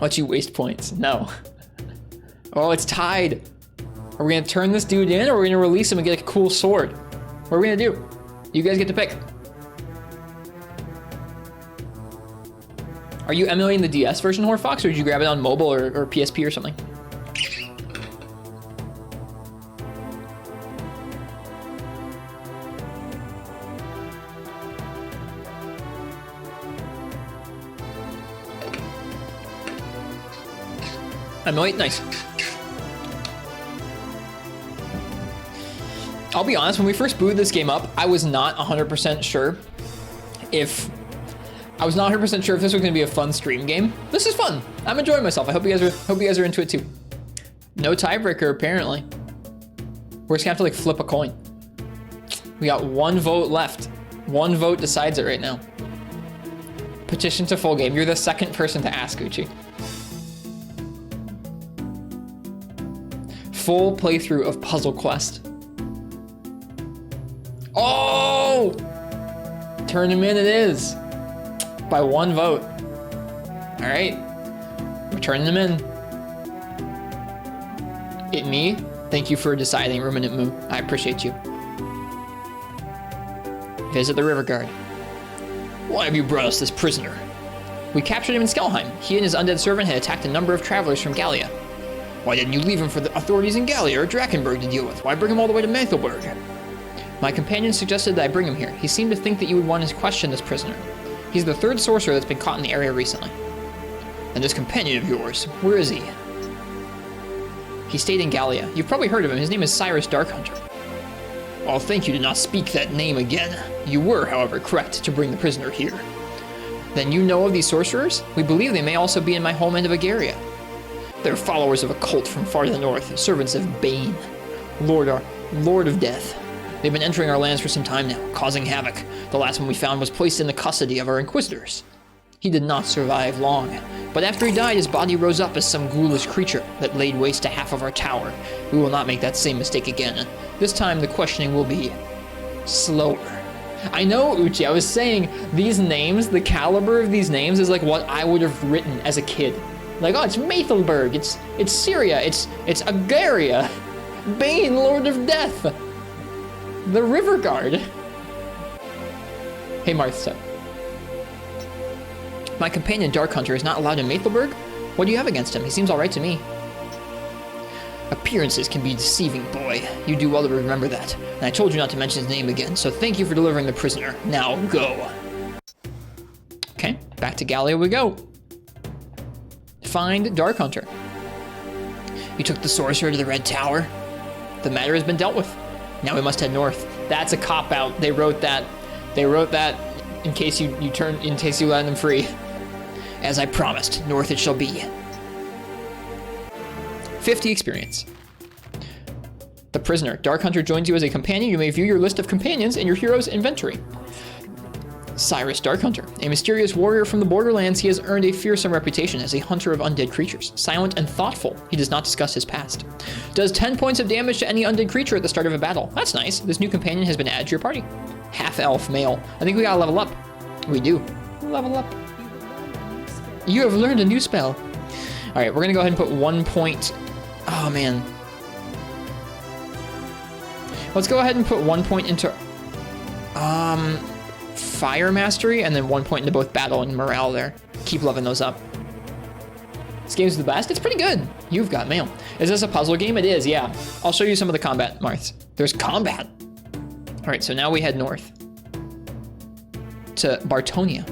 Let you waste points. No. Oh, it's tied. Are we gonna turn this dude in, or are we gonna release him and get a cool sword? What are we gonna do? You guys get to pick. Are you emulating the DS version, Horfox, or did you grab it on mobile or PSP or something? Emulate, nice. I'll be honest, when we first booted this game up, I was not 100% sure if this was gonna be a fun stream game. This is fun. I'm enjoying myself. I hope you guys are into it too. No tiebreaker apparently. We're just gonna have to like flip a coin. We got 1 vote left. 1 vote decides it right now. Petition to full game. You're the second person to ask, Uchi. Full playthrough of Puzzle Quest. Oh! Turn him in it is. By 1 vote. All right, we're turning them in. It me? Thank you for deciding, Ruminant Moo. I appreciate you. Visit the River Guard. Why have you brought us this prisoner? We captured him in Skelheim. He and his undead servant had attacked a number of travelers from Gallia. Why didn't you leave him for the authorities in Gallia or Drakenberg to deal with? Why bring him all the way to Mantelberg? My companion suggested that I bring him here. He seemed to think that you would want to question this prisoner. He's the 3rd sorcerer that's been caught in the area recently. And this companion of yours, where is he? He stayed in Gallia. You've probably heard of him. His name is Cyrus Darkhunter. I'll thank you to not speak that name again. You were, however, correct to bring the prisoner here. Then you know of these sorcerers? We believe they may also be in my homeland of Agaria. They're followers of a cult from far to the north, servants of Bane, Lord of Death. They've been entering our lands for some time now, causing havoc. The last one we found was placed in the custody of our inquisitors. He did not survive long, but after he died, his body rose up as some ghoulish creature that laid waste to half of our tower. We will not make that same mistake again. This time, the questioning will be slower. I know, Uchi, I was saying these names, the caliber of these names is like what I would have written as a kid. Like, oh, it's Maethelberg, it's Syria, it's Agaria, Bane, Lord of Death, the River Guard. Hey, Martha. My companion Darkhunter is not allowed in Maethelberg? What do you have against him? He seems alright to me. Appearances can be deceiving, boy. You do well to remember that. And I told you not to mention his name again, so thank you for delivering the prisoner. Now go. Okay, back to Gallia we go. Find Darkhunter. You took the sorcerer to the Red Tower. The matter has been dealt with. Now we must head north. That's a cop-out. They wrote that in case you let them free. As I promised, north it shall be. 50 experience. The prisoner. Darkhunter joins you as a companion. You may view your list of companions in your hero's inventory. Cyrus Darkhunter. A mysterious warrior from the borderlands, he has earned a fearsome reputation as a hunter of undead creatures. Silent and thoughtful, he does not discuss his past. Does 10 points of damage to any undead creature at the start of a battle. That's nice. This new companion has been added to your party. Half-elf male. I think we gotta level up. We do. Level up. You have learned a new spell. All right, we're gonna go ahead and put 1 point. Oh man. Let's go ahead and put 1 point into Fire Mastery, and then 1 point into both battle and morale there. Keep loving those up. This game's the best? It's pretty good. You've got mail. Is this a puzzle game? It is, yeah. I'll show you some of the combat, Marth. There's combat. All right, so now we head north to Bartonia.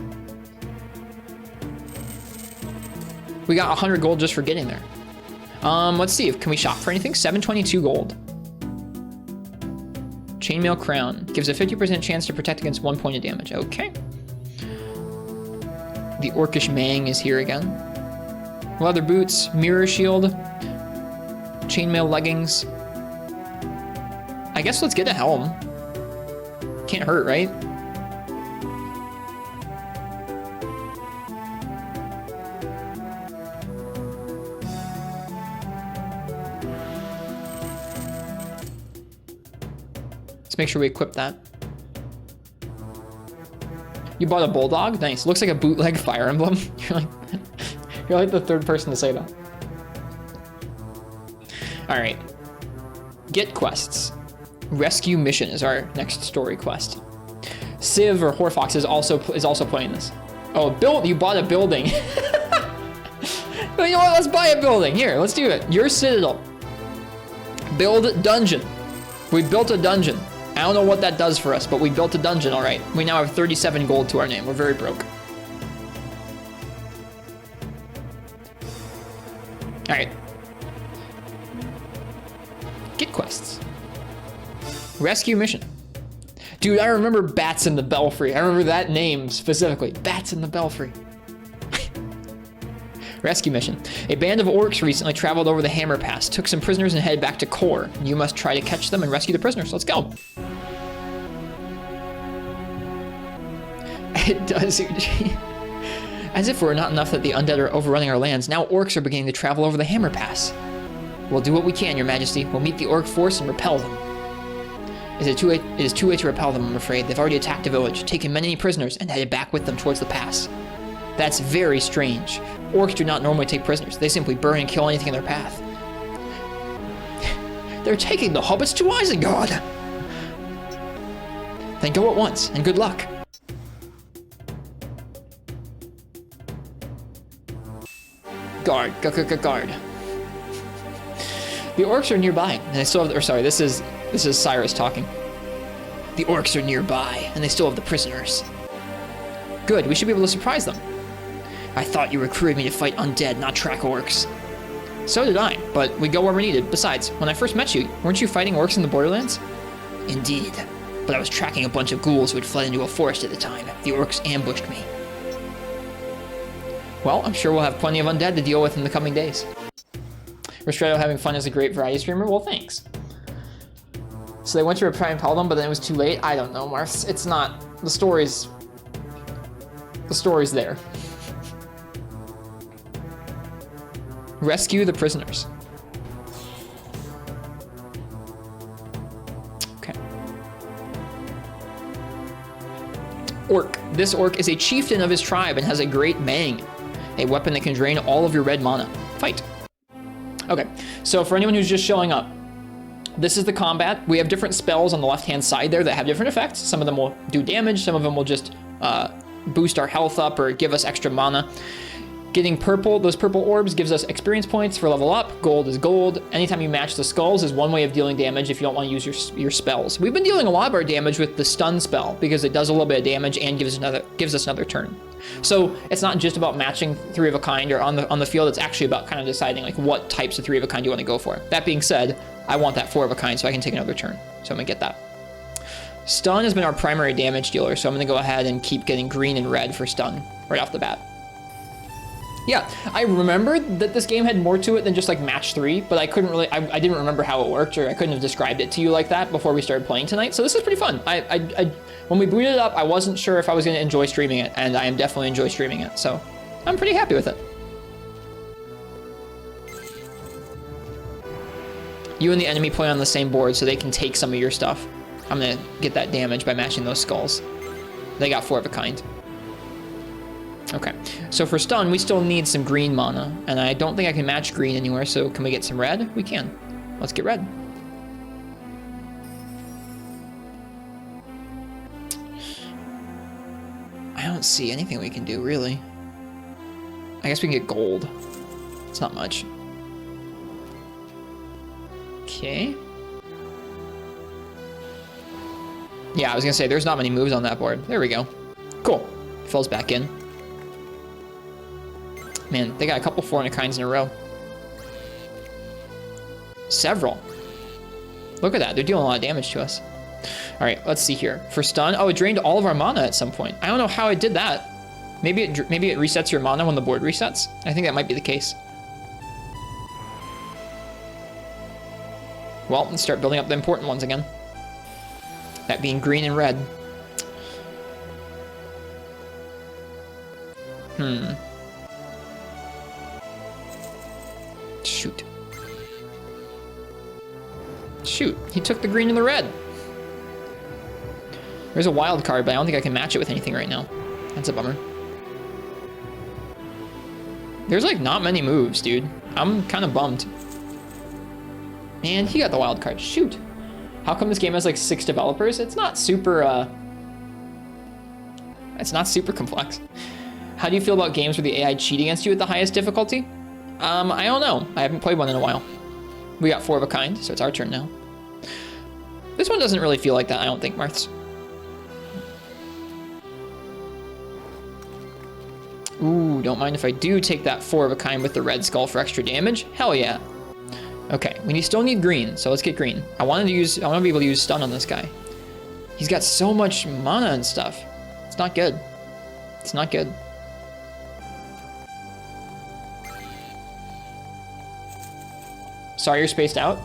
We got 100 gold just for getting there. Let's see, can we shop for anything? 722 gold. Chainmail Crown. Gives a 50% chance to protect against 1 point of damage. Okay. The Orcish Mang is here again. Leather boots, mirror shield, chainmail leggings. I guess let's get a helm. Can't hurt, right? Let's make sure we equip that. You bought a bulldog? Nice. Looks like a bootleg Fire Emblem. You're like the third person to say that. All right. Get quests. Rescue mission is our next story quest. Civ or Horfox is also playing this. Oh, you bought a building. You know what? Let's buy a building. Here, let's do it. Your citadel. Build dungeon. We built a dungeon. I don't know what that does for us, but we built a dungeon, all right. We now have 37 gold to our name. We're very broke. All right. Get quests. Rescue mission. Dude, I remember Bats in the Belfry. I remember that name specifically. Bats in the Belfry. Rescue mission. A band of orcs recently traveled over the Hammer Pass, took some prisoners and headed back to Core. You must try to catch them and rescue the prisoners. Let's go. It does, Eugene. As if it were not enough that the undead are overrunning our lands, now orcs are beginning to travel over the Hammer Pass. We'll do what we can, Your Majesty. We'll meet the orc force and repel them. It is too late to repel them, I'm afraid. They've already attacked the village, taken many prisoners, and headed back with them towards the pass. That's very strange. Orcs do not normally take prisoners. They simply burn and kill anything in their path. They're taking the hobbits to Isengard! Then go at once, and good luck. Guard. Guard. The orcs are nearby, and they still have... Or sorry, this is Cyrus talking. The orcs are nearby, and they still have the prisoners. Good, we should be able to surprise them. I thought you recruited me to fight undead, not track orcs. So did I, but we go where we're needed. Besides, when I first met you, weren't you fighting orcs in the Borderlands? Indeed, but I was tracking a bunch of ghouls who had fled into a forest at the time. The orcs ambushed me. Well, I'm sure we'll have plenty of undead to deal with in the coming days. Ristretto having fun as a great variety streamer? Well, thanks. So they went to try and repel them, but then it was too late? I don't know, Mars. It's not... The story's there. Rescue the prisoners. Okay. Orc. This orc is a chieftain of his tribe and has a great bang. A weapon that can drain all of your red mana. Fight. Okay, so for anyone who's just showing up, this is the combat. We have different spells on the left-hand side there that have different effects. Some of them will do damage. Some of them will just boost our health up or give us extra mana. Getting purple, those purple orbs gives us experience points for level up. Gold is gold. Anytime you match the skulls is one way of dealing damage if you don't want to use your spells. We've been dealing a lot of our damage with the stun spell because it does a little bit of damage and gives us another turn. So it's not just about matching 3 of a kind or on the field. It's actually about kind of deciding like what types of 3 of a kind you want to go for. That being said, I want that 4 of a kind so I can take another turn. So I'm gonna get that. Stun has been our primary damage dealer, so I'm gonna go ahead and keep getting green and red for stun right off the bat. Yeah, I remembered that this game had more to it than just like match 3, but I couldn't really, I didn't remember how it worked, or I couldn't have described it to you like that before we started playing tonight. So this is pretty fun. When we booted it up, I wasn't sure if I was going to enjoy streaming it, and I am definitely enjoy streaming it. So I'm pretty happy with it. You and the enemy play on the same board, so they can take some of your stuff. I'm gonna get that damage by matching those skulls. They got 4 of a kind. Okay, so for stun, we still need some green mana, and I don't think I can match green anywhere, so can we get some red? We can. Let's get red. I don't see anything we can do, really. I guess we can get gold. It's not much. Okay. Yeah, I was gonna say, there's not many moves on that board. There we go. Cool. Fills back in. Man, they got a couple 4 and a kinds in a row. Several. Look at that, they're dealing a lot of damage to us. All right, let's see here. For stun, oh, it drained all of our mana at some point. I don't know how it did that. Maybe it resets your mana when the board resets. I think that might be the case. Well, let's start building up the important ones again. That being green and red. Shoot. He took the green and the red. There's a wild card, but I don't think I can match it with anything right now. That's a bummer. There's like not many moves, dude. I'm kind of bummed. Man, he got the wild card. Shoot. How come this game has like 6 developers? It's not super complex. How do you feel about games where the AI cheat against you at the highest difficulty? I don't know. I haven't played one in a while. We got 4 of a kind, so it's our turn now. This one doesn't really feel like that, I don't think, Marths. Ooh, don't mind if I do take that 4 of a kind with the red skull for extra damage. Hell yeah. Okay, we still need green, so let's get green. I want to be able to use stun on this guy. He's got so much mana and stuff. It's not good. It's not good. Sorry, you're spaced out?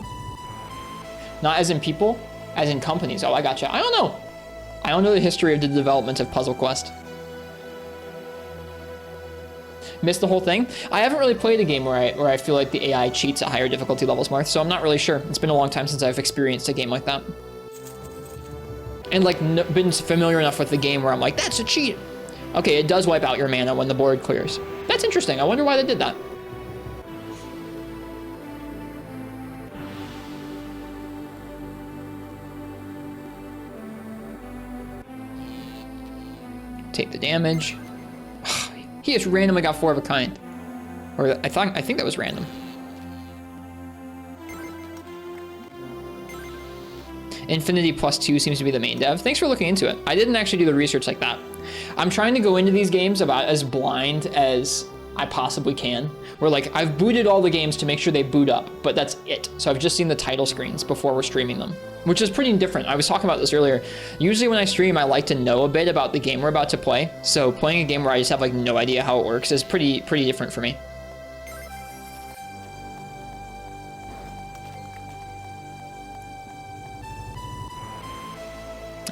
Not as in people, as in companies. Oh, I gotcha. I don't know. I don't know the history of the development of Puzzle Quest. Missed the whole thing. I haven't really played a game where I feel like the AI cheats at higher difficulty levels, Marth, so I'm not really sure. It's been a long time since I've experienced a game like that. And like been familiar enough with the game where I'm like, that's a cheat. Okay, it does wipe out your mana when the board clears. That's interesting. I wonder why they did that. Take the damage. He just randomly got 4 of a kind. Or I think that was random. Infinity +2 seems to be the main dev. Thanks for looking into it. I didn't actually do the research like that. I'm trying to go into these games about as blind as I possibly can. Where like, I've booted all the games to make sure they boot up, but that's it. So I've just seen the title screens before we're streaming them, which is pretty different. I was talking about this earlier. Usually when I stream, I like to know a bit about the game we're about to play. So playing a game where I just have like no idea how it works is pretty different for me.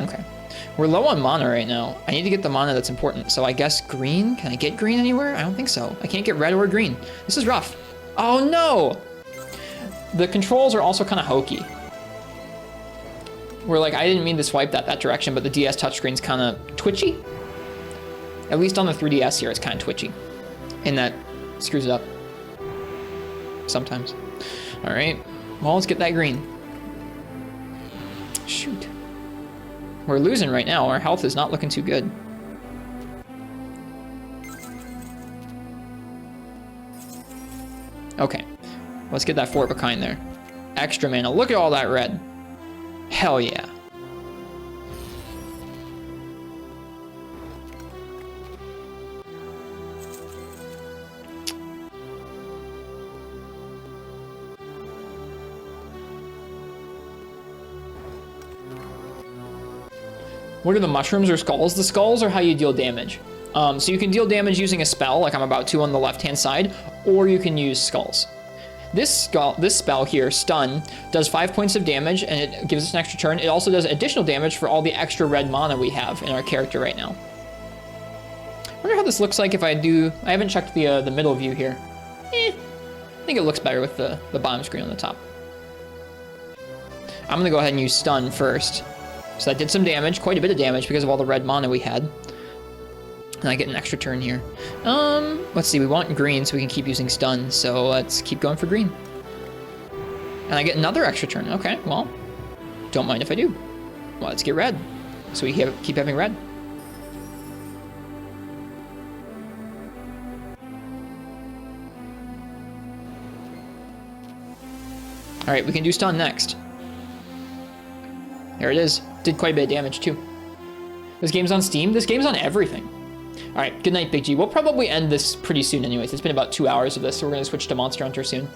Okay. We're low on mana right now. I need to get the mana that's important. So I guess green? Can I get green anywhere? I don't think so. I can't get red or green. This is rough. Oh no! The controls are also kind of hokey. Where like, I didn't mean to swipe that direction, but the DS touchscreen's kind of twitchy. At least on the 3DS here, it's kind of twitchy. And that screws it up. Sometimes. All right, well, let's get that green. Shoot. We're losing right now. Our health is not looking too good. Okay, let's get that 4 of a kind there. Extra mana, look at all that red. Hell yeah. What are the mushrooms or skulls? The skulls are how you deal damage. So you can deal damage using a spell, like I'm about to on the left-hand side, or you can use skulls. This spell here, Stun, does 5 points of damage, and it gives us an extra turn. It also does additional damage for all the extra red mana we have in our character right now. I wonder how this looks like if I do... I haven't checked the middle view here. I think it looks better with the bottom screen on the top. I'm gonna go ahead and use Stun first. So that did some damage, quite a bit of damage because of all the red mana we had. And I get an extra turn here. Let's see, we want green so we can keep using stun, so let's keep going for green. And I get another extra turn. Okay, well, don't mind if I do. Well, let's get red, so we keep having red. All right, we can do stun next. There it is. Did quite a bit of damage too. This game's on Steam. This game's on everything. All right, good night, Big G. We'll probably end this pretty soon anyways. It's been about 2 hours of this, so we're gonna switch to Monster Hunter soon.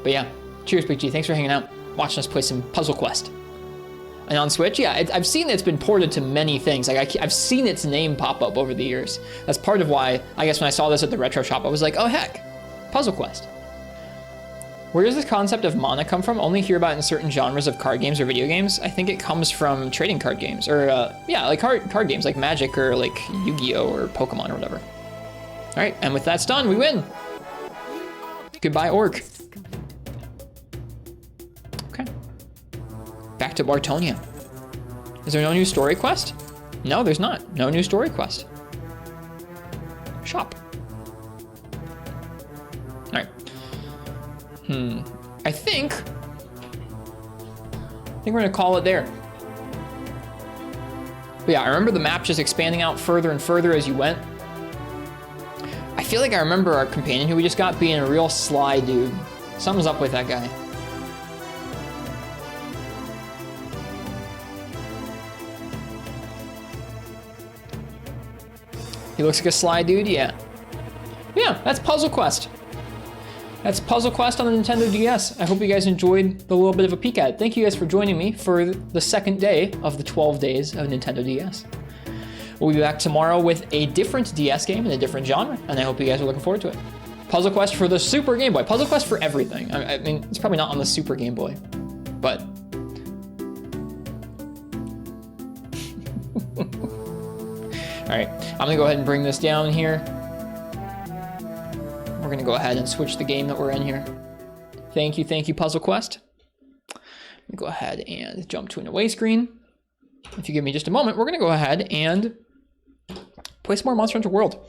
But yeah, cheers, Big G. Thanks for hanging out, watching us play some Puzzle Quest. And on Switch, yeah, I've seen it's been ported to many things. Like I've seen its name pop up over the years. That's part of why, I guess when I saw this at the retro shop, I was like, oh heck, Puzzle Quest. Where does this concept of mana come from? Only hear about it in certain genres of card games or video games. I think it comes from trading card games, or yeah, like card games like Magic or like Yu-Gi-Oh or Pokemon or whatever. All right, and with that stun, we win. Goodbye, Orc. Okay. Back to Bartonia. Is there no new story quest? No, there's not. No new story quest. Shop. All right. I think we're gonna call it there. But yeah, I remember the map just expanding out further and further as you went. I feel like I remember our companion who we just got being a real sly dude. Something's up with that guy. He looks like a sly dude, yeah. Yeah, that's Puzzle Quest. That's Puzzle Quest on the Nintendo DS. I hope you guys enjoyed the little bit of a peek at it. Thank you guys for joining me for the second day of the 12 days of Nintendo DS. We'll be back tomorrow with a different DS game in a different genre, and I hope you guys are looking forward to it. Puzzle Quest for the Super Game Boy. Puzzle Quest for everything. I mean, it's probably not on the Super Game Boy, but... All right, I'm gonna go ahead and bring this down here. We're gonna go ahead and switch the game that we're in here. Thank you, Puzzle Quest. Let me go ahead and jump to an away screen. If you give me just a moment, we're gonna go ahead and play some more Monster Hunter World.